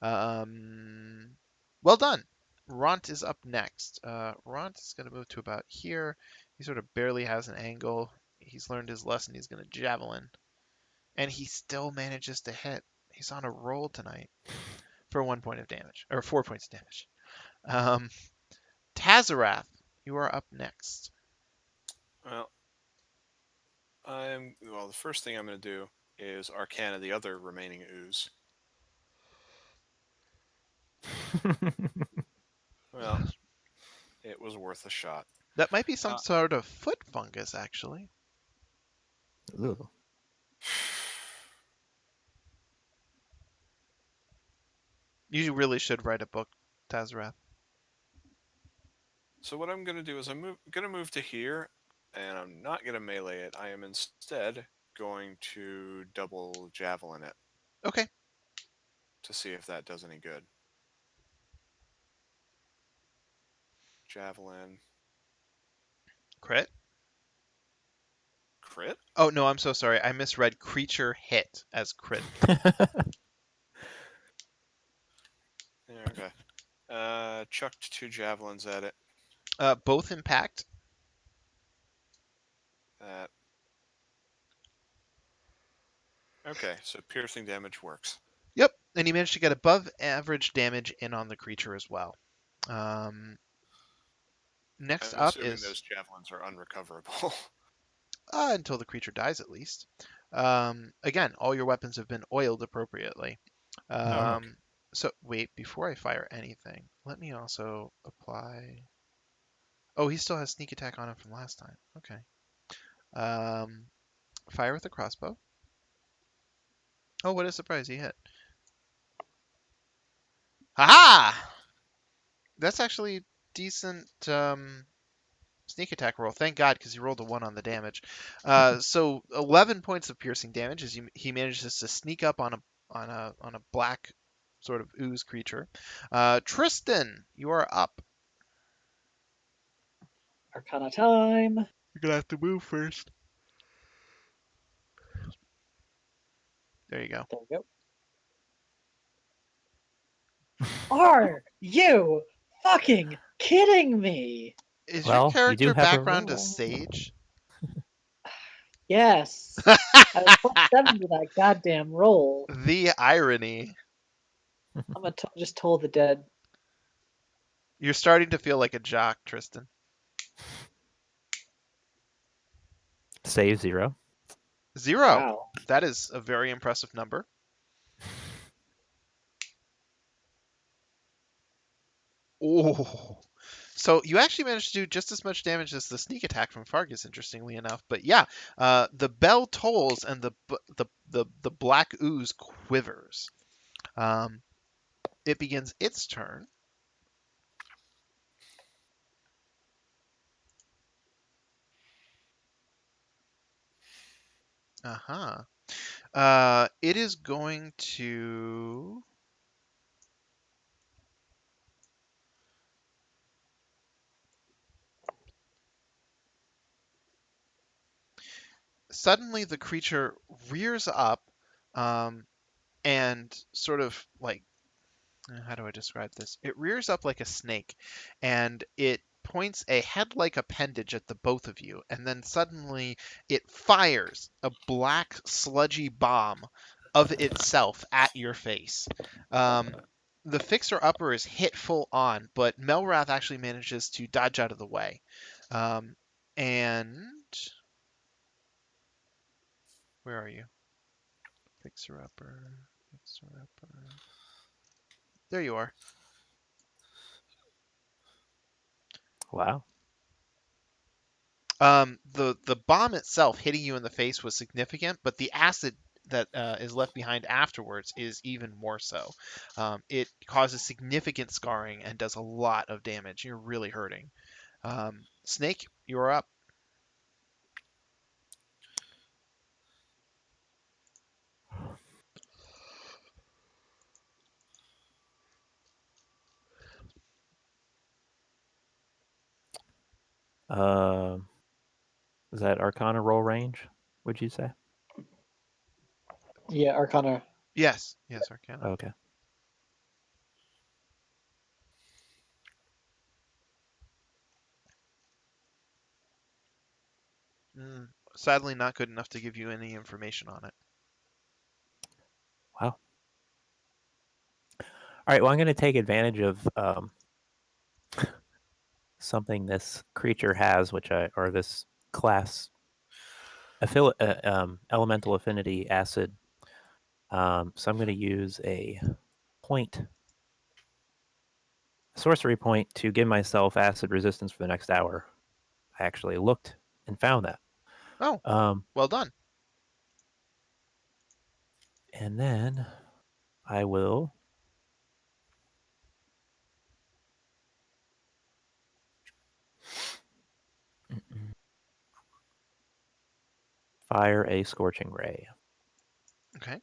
Well done. Ront is up next. Ront is going to move to about here. He sort of barely has an angle. He's learned his lesson. He's going to javelin. And he still manages to hit. He's on a roll tonight for 1 point of damage, or 4 points of damage. Tazza, you are up next. Well, the first thing I'm going to do is Arcana the other remaining ooze. Well, it was worth a shot. That might be some sort of foot fungus, actually. Ooh. You really should write a book, Tazza. So what I'm going to do is I'm going to move to here, and I'm not going to melee it. I am instead going to double javelin it Okay. to see if that does any good. Javelin. Crit? Crit? Oh, no, I'm so sorry. I misread creature hit as crit. Yeah, okay. Chucked 2 javelins at it. Both impact. That. Okay, so piercing damage works. Yep, and you managed to get above average damage in on the creature as well. Next I'm up assuming is those javelins are unrecoverable. until the creature dies, at least. Again, all your weapons have been oiled appropriately. Okay. So wait, before I fire anything, let me also apply. Oh, he still has sneak attack on him from last time. Okay. Fire with a crossbow. Oh, what a surprise! He hit. Ha! That's actually decent. Sneak attack roll. Thank God, because he rolled a 1 on the damage. So 11 points of piercing damage as he manages to sneak up on a black sort of ooze creature. Tristan, you are up. Arcana time. You're gonna have to move first. There you go. There we go. Are you fucking kidding me? Is your Well, you do character have a background a roll. sage? Yes. I was +7 to that goddamn roll. The irony. I'm gonna just toll the dead. You're starting to feel like a jock, Tristan. Save 0. 0. Wow. That is a very impressive number. Oh. So you actually managed to do just as much damage as the sneak attack from Fargus, interestingly enough. But yeah, the bell tolls and the black ooze quivers. It begins its turn. It is going to. Suddenly, the creature rears up, and sort of like, how do I describe this? It rears up like a snake, and it points a head-like appendage at the both of you, and then suddenly it fires a black sludgy bomb of itself at your face. The fixer-upper is hit full on, but Melrath actually manages to dodge out of the way. And where are you? Fixer-upper, fixer-upper. There you are. Wow. The bomb itself hitting you in the face was significant, but the acid that is left behind afterwards is even more so. It causes significant scarring and does a lot of damage. You're really hurting. Snake, you're up. Is that Arcana roll range, would you say? Yeah, Arcana. Yes, Arcana. Okay. Mm, sadly, not good enough to give you any information on it. Wow. All right. Well, I'm going to take advantage of something this creature has, or this class, elemental affinity acid. So I'm going to use a sorcery point to give myself acid resistance for the next hour. I actually looked and found that. Oh, well done. And then I will fire a scorching ray. Okay.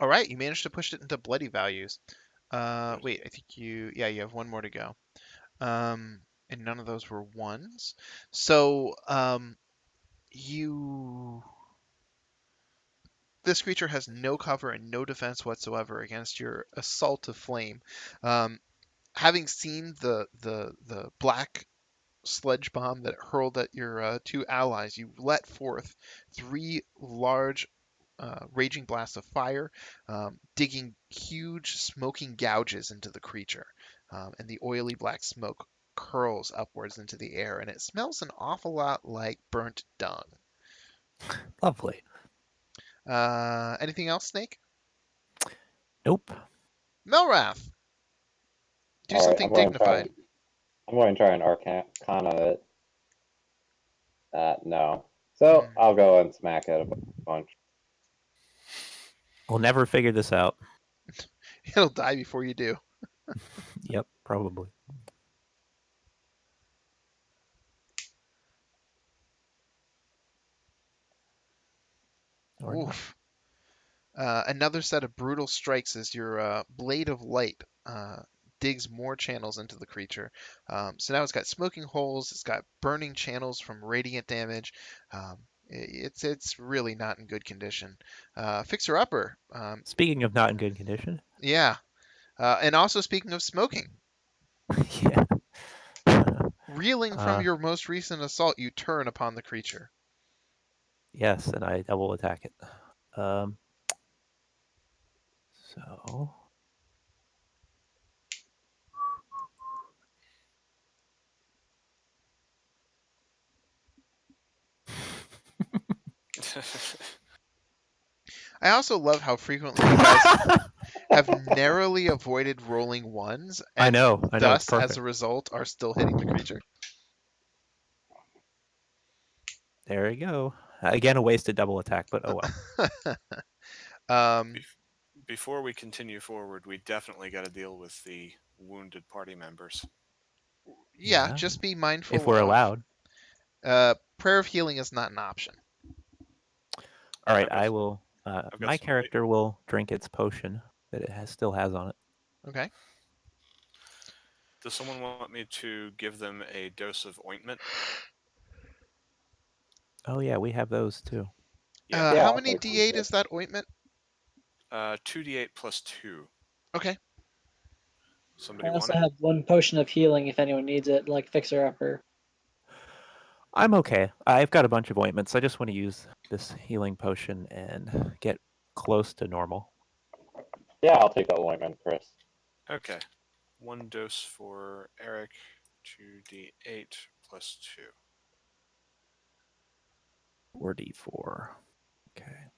All right, you managed to push it into bloody values. Wait, I think you have one more to go. And none of those were ones. So, you this creature has no cover and no defense whatsoever against your assault of flame. Um, having seen the black sledge bomb that it hurled at your two allies, you let forth three large raging blasts of fire, digging huge smoking gouges into the creature, and the oily black smoke curls upwards into the air, and it smells an awful lot like burnt dung. Lovely. Anything else, Snake? Nope. Melrath, do All right, something dignified. I'm going to try an Arcana it. No. So Hmm. I'll go and smack it a bunch. We'll never figure this out. It'll die before you do. Yep, probably. Or not. Oof. Another set of brutal strikes as your blade of light digs more channels into the creature. So now it's got smoking holes, it's got burning channels from radiant damage. It's really not in good condition. Fixer upper, Speaking of not in good condition. yeah. And also speaking of smoking, Yeah. reeling from your most recent assault, you turn upon the creature. Yes, and I double attack it. So I also love how frequently you guys have narrowly avoided rolling ones, I and know, it's thus, as perfect. a result, are still hitting the creature. There you go. Again, a wasted double attack, but oh well. um, Before we continue forward, we definitely got to deal with the wounded party members. yeah, Yeah, just be if mindful we're of allowed. prayer of healing is not an option. All right, I've got, I will. I've got My some. character will drink its potion that it still has on it. Okay. Does someone want me to give them a dose of ointment? Oh yeah, we have those too. Yeah. Yeah, How I'll many take some D8 too. is that ointment? 2d8 plus 2. Okay. Somebody I want also it? have one potion of healing if anyone needs it, like Fixer Upper. I'm okay. I've got a bunch of ointments. I just want to use this healing potion and get close to normal. Yeah, I'll take the ointment, Chris. Okay. One dose for Eric, 2d8 plus 2. 4d4. Okay.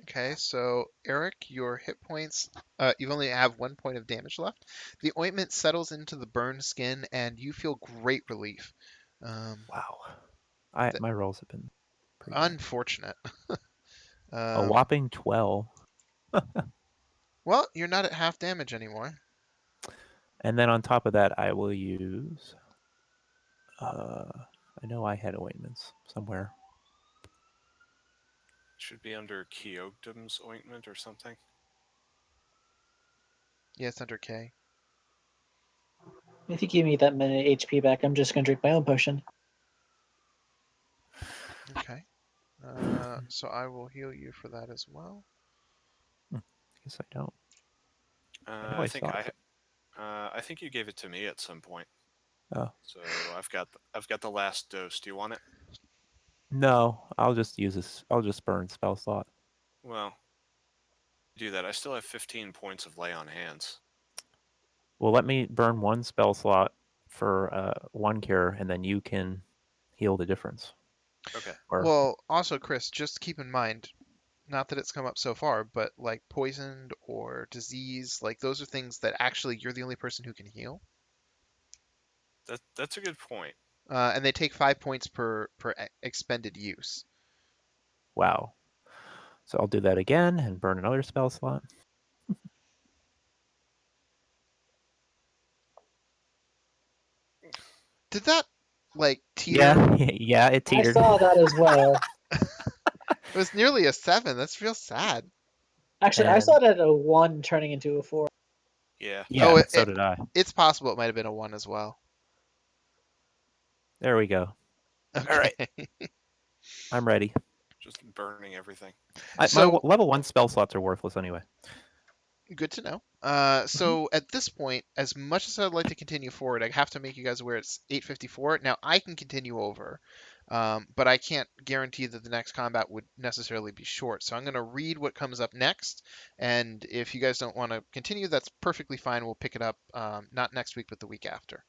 Okay, so Eric, your hit points, you only have 1 point of damage left. The ointment settles into the burned skin, and you feel great relief. Wow. Th- My rolls have been Pretty bad. Unfortunate. A whopping 12. Well, you're not at half damage anymore. And then on top of that, I will use. I know I had ointments somewhere. Should be under Keogdam's ointment or something. Yeah, it's under K. If you give me that minute HP back, I'm just gonna drink my own potion. Okay. So I will heal you for that as well. Guess I don't. know I I think saw it. I think you gave it to me at some point. Oh So I've got the last dose. Do you want it? no, I'll just use this. I'll just burn spell slot. Well, do that. I still have 15 points of lay on hands. Well, let me burn one spell slot for one cure, and then you can heal the difference. Okay. Or Well, also, Chris, just keep in mind, not that it's come up so far, but like poisoned or disease, like those are things that actually you're the only person who can heal. That's a good point. And they take 5 points per expended use. wow. So I'll do that again and burn another spell slot. Did that like teeter? Yeah, yeah, it I teetered. saw that as well. It was nearly a 7. That's real sad. Actually, I And saw it at a 1 turning into a 4. Yeah. yeah, Oh, so did I. it's possible it might have been a 1 as well. There we go. Okay. All right, I'm ready. Just burning everything. My So level 1 spell slots are worthless anyway. good to know. So at this point, as much as I'd like to continue forward, I have to make you guys aware it's 8:54. Now I can continue over, but I can't guarantee that the next combat would necessarily be short. So I'm going to read what comes up next, and if you guys don't want to continue, that's perfectly fine. We'll pick it up not next week, but the week after.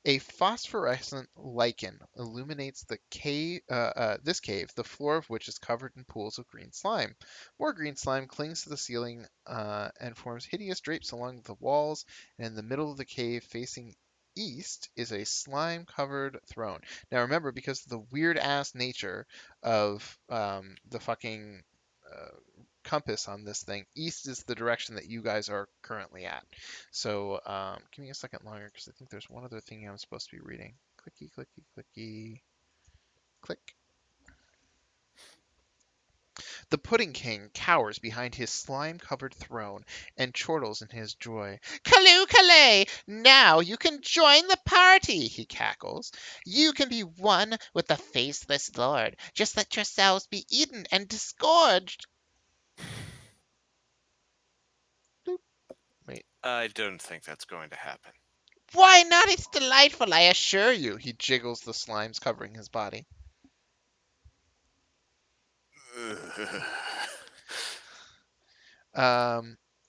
A phosphorescent lichen illuminates this cave, the floor of which is covered in pools of green slime. More green slime clings to the ceiling and forms hideous drapes along the walls, and in the middle of the cave, facing east, is a slime-covered throne. Now remember, because of the weird-ass nature of the fucking uh, compass on this thing, east is the direction that you guys are currently at. So give me a second longer because I think there's one other thing I'm supposed to be reading. Clicky, clicky, clicky, click. The Pudding King cowers behind his slime-covered throne and chortles in his joy. Callooh Calais! Now you can join the party, he cackles. You can be one with the faceless lord. Just let yourselves be eaten and disgorged. Bloop. Wait. I don't think that's going to happen. Why not? It's delightful, I assure you. He jiggles the slimes covering his body.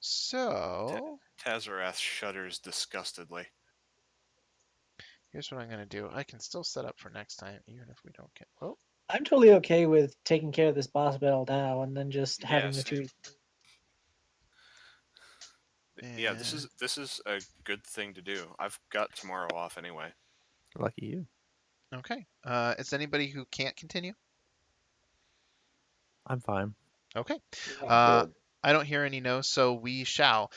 So Tazza shudders disgustedly. here's what I'm gonna do. I can still set up for next time, even if we don't get. Oh, I'm totally okay with taking care of this boss battle now and then just having the same. two. Yeah, and this is a good thing to do. I've got tomorrow off anyway. Lucky you. okay. Is anybody who can't continue? I'm fine. Okay. I'm Uh, good. I don't hear any no, so we shall.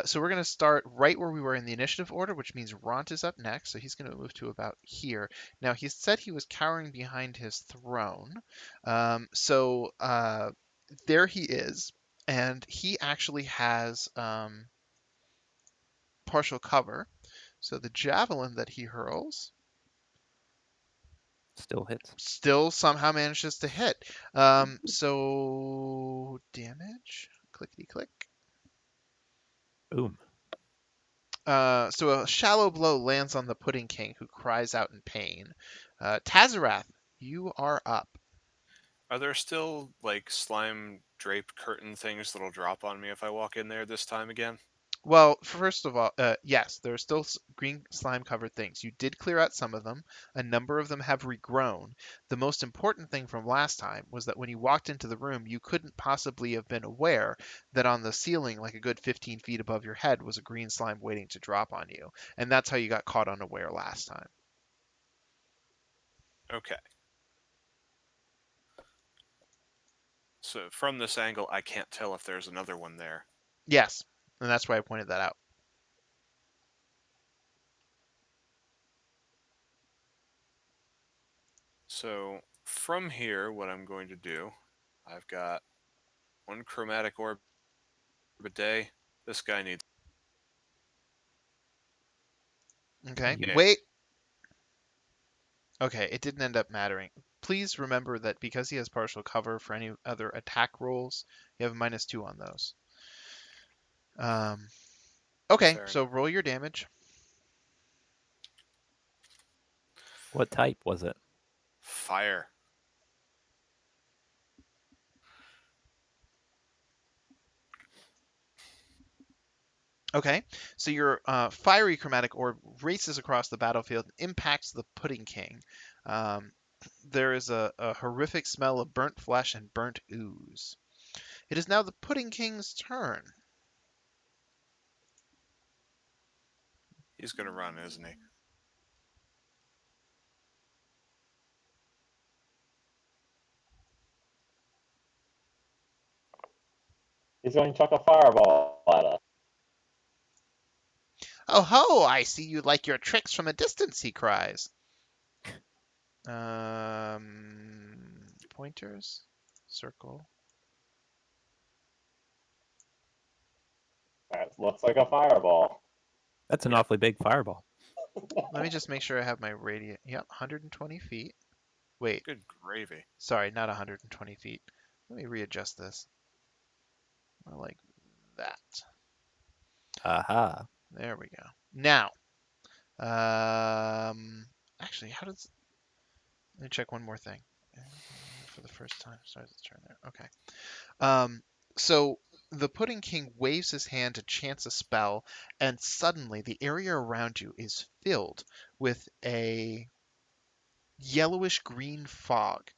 So we're gonna start right where we were in the initiative order, which means Ront is up next. So he's gonna move to about here. Now he said he was cowering behind his throne. There he is, and he actually has partial cover. So the javelin that he hurls Still hits. still somehow manages to hit. So damage, clickety click. Boom. So a shallow blow lands on the Pudding King, who cries out in pain. Tazarath, you are up. Are there still like slime draped curtain things that'll drop on me if I walk in there this time again? Well, first of all, yes, there are still green slime covered things. You did clear out some of them. A number of them have regrown. The most important thing from last time was that when you walked into the room, you couldn't possibly have been aware that on the ceiling, like a good 15 feet above your head, was a green slime waiting to drop on you. And that's how you got caught unaware last time. Okay. So from this angle, I can't tell if there's another one there. Yes, and that's why I pointed that out. So from here, what I'm going to do, I've got one chromatic orb a day. This guy needs. Okay. Yeah. Wait. Okay, it didn't end up mattering. Please remember that because he has partial cover for any other attack rolls, you have -2 on those. Okay, Fair so enough. roll your damage. What type was it? Fire. Okay, so your fiery chromatic orb races across the battlefield and impacts the Pudding King. There is a horrific smell of burnt flesh and burnt ooze. It is now the Pudding King's turn. He's going to run, isn't he? He's going to chuck a fireball at us. Oh ho! I see you like your tricks from a distance, he cries. Pointers, circle. That looks like a fireball. That's an Yeah. awfully big fireball. Let me just make sure I have my radius. Yep, 120 feet. Wait, Good gravy. sorry, not 120 feet. Let me readjust this. More like that. Aha. There we go. Now, actually, how does? Let me check one more thing. For the first time, starts its turn there. Okay. So the Pudding King waves his hand to chance a spell, and suddenly the area around you is filled with a yellowish green fog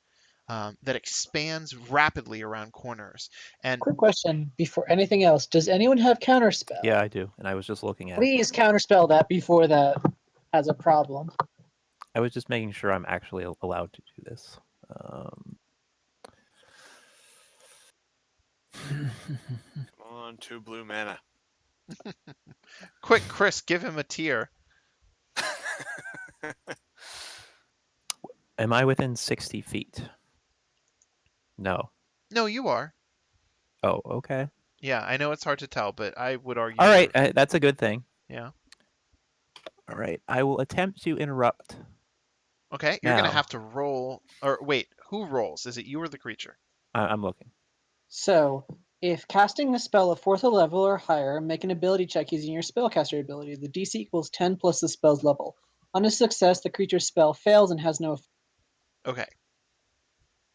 that expands rapidly around corners. And Quick question before anything else: does anyone have counterspell? Yeah, I do. And I was just looking at it. Please counterspell that before that has a problem. I was just making sure I'm actually allowed to do this. Come on, 2 blue mana. quick, Chris, give him a tear. Am I within 60 feet? No. No, you are. Oh, okay. Yeah, I know it's hard to tell, but I would argue. All right, you're- that's a good thing. Yeah. All right, I will attempt to interrupt. Okay, you're gonna Now. have to roll. Or wait, who rolls? Is it you or the creature? I'm looking. So, if casting a spell of 4th level or higher, make an ability check using your spellcaster ability. The DC equals 10 plus the spell's level. On a success, the creature's spell fails and has no effect. Okay.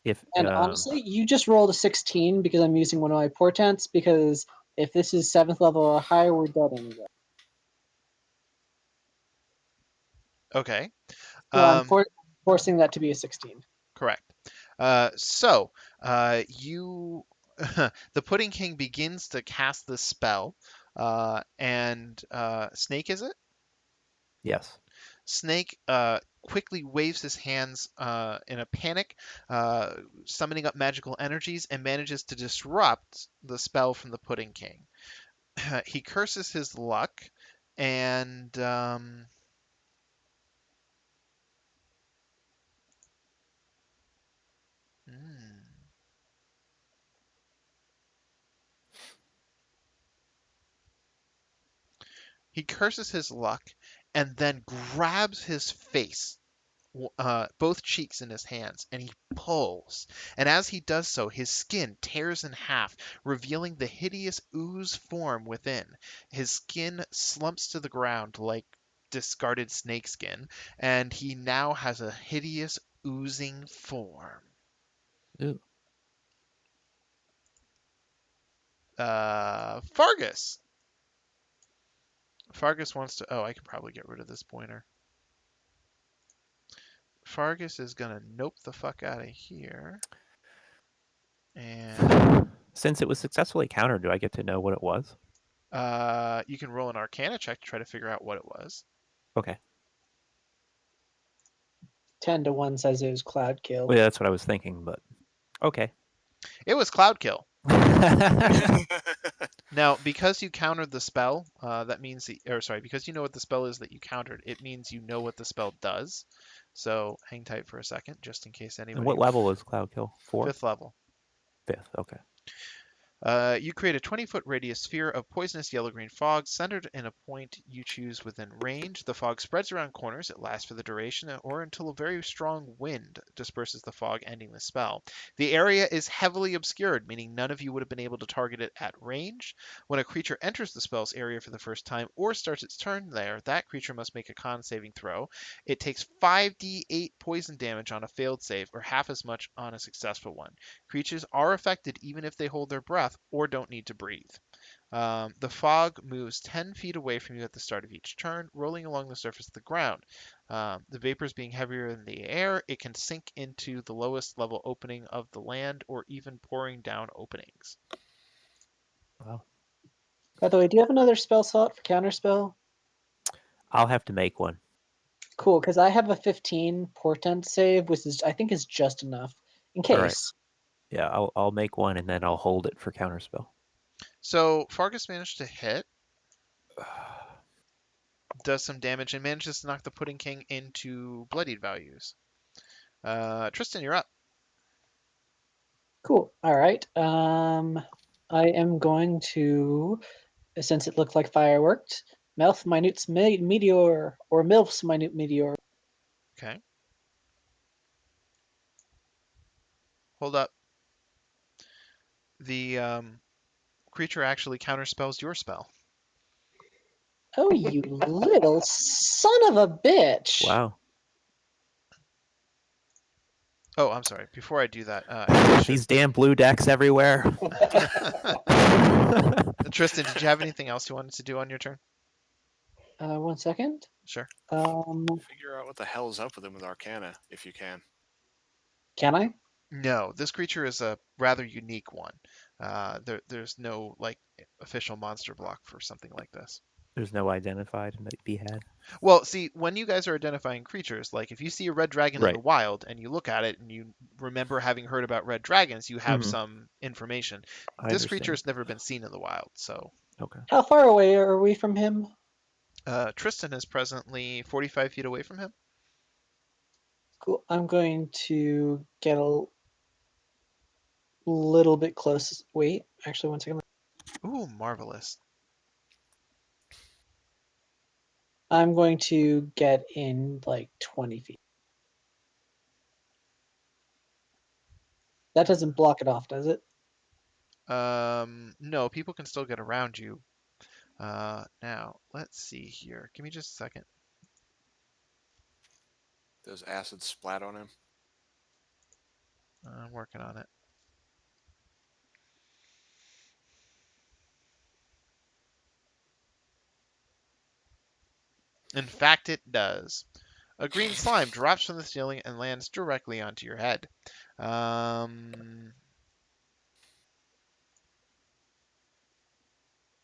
If And honestly, you just rolled a 16 because I'm using one of my portents, because if this is 7th level or higher, we're dead anyway. Okay. So I'm forcing that to be a 16. Correct. You, the Pudding King begins to cast the spell, and Snake, is it? yes. Snake quickly waves his hands in a panic, summoning up magical energies, and manages to disrupt the spell from the Pudding King. He curses his luck, and hmm. He curses his luck and then grabs his face, both cheeks in his hands, and he pulls. And as he does so, his skin tears in half, revealing the hideous ooze form within. His skin slumps to the ground like discarded snakeskin, and he now has a hideous oozing form. Ooh. Fargus. Fargus wants to. Oh, I can probably get rid of this pointer. Fargus is gonna nope the fuck out of here. And Since it was successfully countered, do I get to know what it was? you can roll an Arcana check to try to figure out what it was. Okay. 10 to 1 says it was Cloud Kill. Well, yeah, that's what I was thinking, but okay. It was Cloud Kill. Now, because you countered the spell, that means because you know what the spell is that you countered, it means you know what the spell does. So hang tight for a second, just in case And anybody. what level is Cloud Kill? 4? 5th level. 5th. Okay. You create a 20-foot radius sphere of poisonous yellow-green fog centered in a point you choose within range. The fog spreads around corners. It lasts for the duration or until a very strong wind disperses the fog, ending the spell. The area is heavily obscured, meaning none of you would have been able to target it at range. When a creature enters the spell's area for the first time or starts its turn there, that creature must make a con saving throw. It takes 5d8 poison damage on a failed save, or half as much on a successful one. Creatures are affected even if they hold their breath or don't need to breathe. The fog moves 10 feet away from you at the start of each turn, rolling along the surface of the ground. The vapors being heavier than the air, it can sink into the lowest level opening of the land or even pouring down openings. Wow. By the way, do you have another spell slot for counterspell? I'll have to make one. Cool, because I have a 15 portent save, which is I think is just enough in All right. case. Yeah, I'll make one and then I'll hold it for counterspell. So Fargus managed to hit, does some damage, and manages to knock the Pudding King into bloodied values. Tristan, you're up. Cool. All right. I am going to, since it looked like fire worked, Melf Minute's Meteor, or Milf's Minute Meteor. Okay. Hold up. The creature actually counterspells your spell. Oh, you little son of a bitch! Wow. Oh, I'm sorry. Before I do that, I should... These damn blue decks everywhere. Tristan, did you have anything else you wanted to do on your turn? 1 second. Sure. Figure out what the hell's up with him with Arcana, if you can. Can I? No, this creature is a rather unique one. There's no like official monster block for something like this. There's no identified and be had. Well, see, when you guys are identifying creatures, like if you see a red dragon in the Right. wild and you look at it and you remember having heard about red dragons, you have Mhm. some information. I This understand. creature's never been seen in the wild, so Okay. How far away are we from him? Tristan is presently 45 feet away from him. Cool. I'm going to get a little bit close. Wait, actually, 1 second. Ooh, marvelous. I'm going to get in like 20 feet. That doesn't block it off, does it? No, people can still get around you. Now, let's see here. Give me just a second. Does acid splat on him? I'm working on it. In fact, it does. A green slime drops from the ceiling and lands directly onto your head.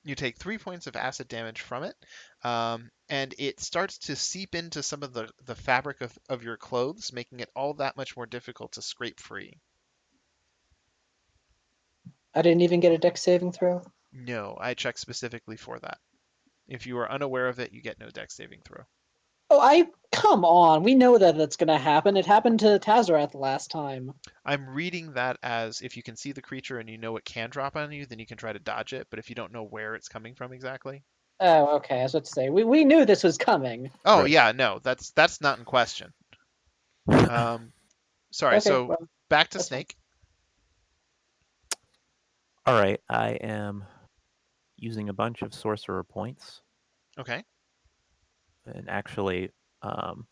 You take 3 points of acid damage from it, and it starts to seep into some of the fabric of your clothes, making it all that much more difficult to scrape free. I didn't even get a dex saving throw. No, I checked specifically for that. If you are unaware of it, you get no dex saving throw. Oh, come on. We know that that's going to happen. It happened to Tazza the last time. I'm reading that as if you can see the creature and you know it can drop on you, then you can try to dodge it. But if you don't know where it's coming from exactly. Oh, okay. I was about to say we knew this was coming. Oh Right. yeah, no, that's not in question. Sorry. Okay, So well, back to that's fine. Snake. All right. I am using a bunch of sorcerer points, Okay. and actually, um,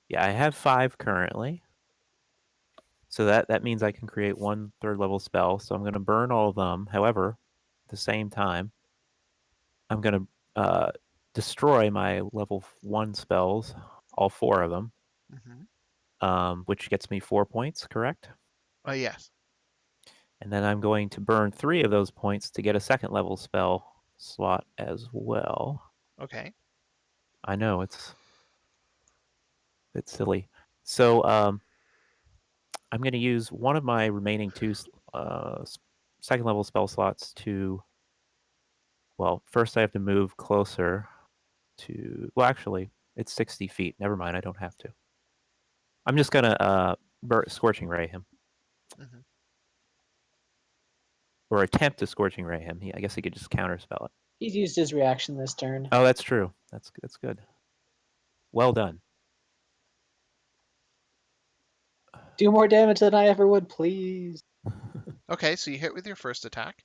yeah, I have 5 currently. So that means I can create 1 third-level spell. So I'm going to burn all of them. However, at the same time, I'm going to destroy my level 1 spells, all 4 of them, which gets me 4 points, correct? Oh yes. And then I'm going to burn 3 of those points to get a second level spell slot as well. Okay. I know it's silly. So I'm going to use one of my remaining two second level spell slots to. Well, first I have to move closer to. Well, actually, it's 60 feet. Never mind. I don't have to. I'm just going to Scorching Ray him. Mhm. Or attempt to Scorching Ray him. I guess he could just counterspell it. He's used his reaction this turn. Oh, that's true. That's good. Well done. Do more damage than I ever would, please. Okay, so you hit with your first attack.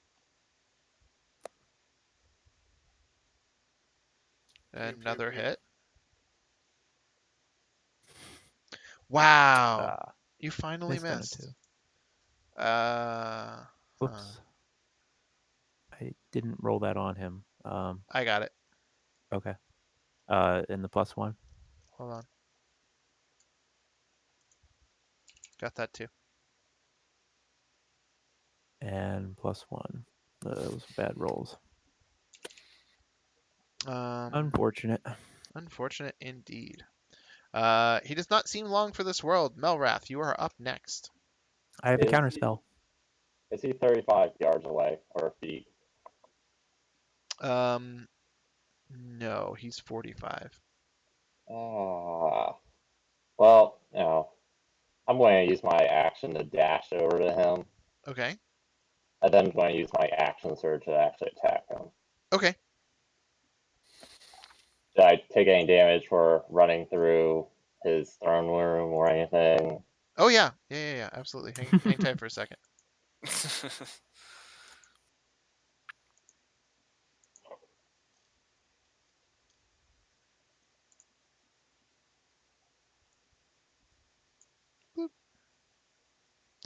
Pew, pew, Another pew. hit. Wow. Ah, You finally missed on a missed. 2. Uh, Whoops. I didn't roll that on him. I got it. Okay. In the +1. Hold on. Got that too. And +1. Those are bad rolls. Unfortunate. Unfortunate indeed. He does not seem long for this world. Melrath, you are up next. I have a Is counterspell. Is he 35 yards away or feet? No, he's 45. Ah. Well, I'm going to use my action to dash over to him, Okay. and then I'm going to use my action surge to actually attack him. Okay. Did I take any damage for running through his throne room or anything? Oh yeah. Yeah. Absolutely. Hang tight for a second.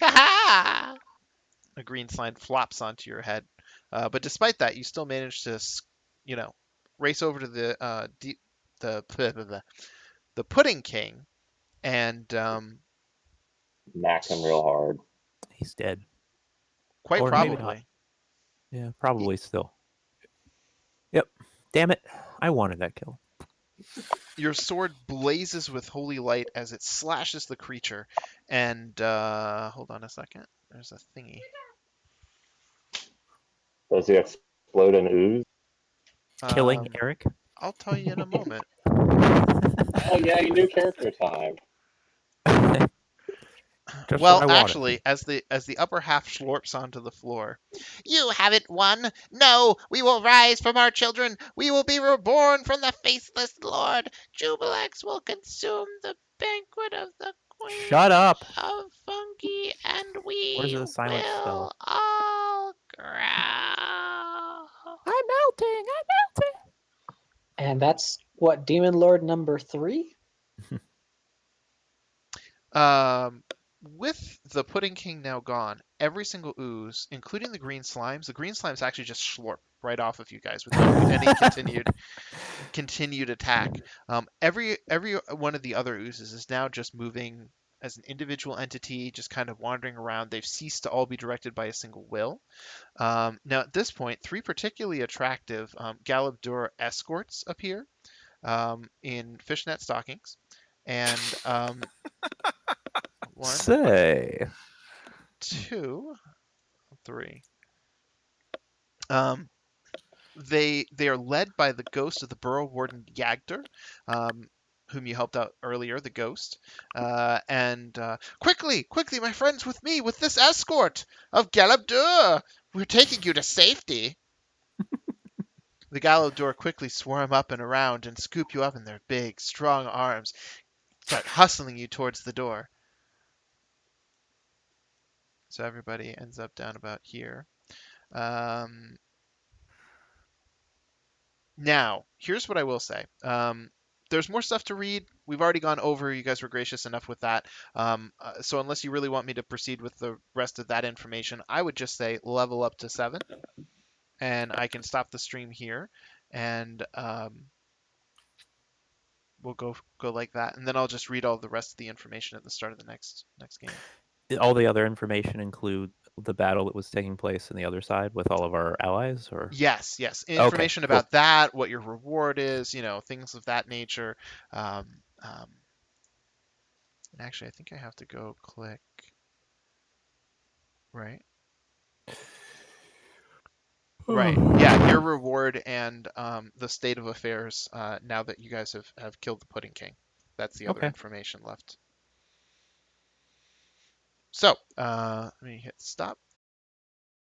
Ha! A green slime flops onto your head, but despite that, you still manage to, race over to the Pudding King, and Mac him real hard. He's dead. quite Or maybe not. probably, Yeah, probably still. Yep. Damn it. I wanted that kill. your sword blazes with holy light as it slashes the creature. And hold on a second. There's a thingy. Does he explode in ooze? Killing Um, Eric. I'll tell you in a moment. Oh yeah, new character time. Just Well, what I wanted. actually, as the upper half slorps onto the floor, you haven't won. No, we will rise from our children. We will be reborn from the faithless Lord. Jubilex will consume the banquet of the Queen Shut up. of Fungi, and Where's we the silent will spell? all growl. I'm melting. And that's what Demon Lord number 3? With the Pudding King now gone, every single ooze, including the green slimes actually just slurp right off of you guys without any continued attack. Every one of the other oozes is now just moving as an individual entity, just kind of wandering around. They've ceased to all be directed by a single will. Now at this point, 3 particularly attractive Galabdur escorts appear in fishnet stockings, and 1, Say. 2, 3. Um, they are led by the ghost of the Burrow Warden Yagder, whom you helped out earlier, the ghost. And quickly, my friends, with me, with this escort of Galabdur, we're taking you to safety. The Galabdur quickly swarm up and around and scoop you up in their big, strong arms, start hustling you towards the door. So everybody ends up down about here. Now, here's what I will say. There's more stuff to read. We've already gone over. You guys were gracious enough with that. So unless you really want me to proceed with the rest of that information, I would just say level up to 7, and I can stop the stream here, and we'll go like that, and then I'll just read all the rest of the information at the start of the next game. All the other information include the battle that was taking place on the other side with all of our allies, or Yes. okay, Information cool. about that, what your reward is, things of that nature. And actually, I think I have to go click. Right. Right. Yeah, your reward and the state of affairs now that you guys have killed the Pudding King. That's the other Okay. information left. So, let me hit stop.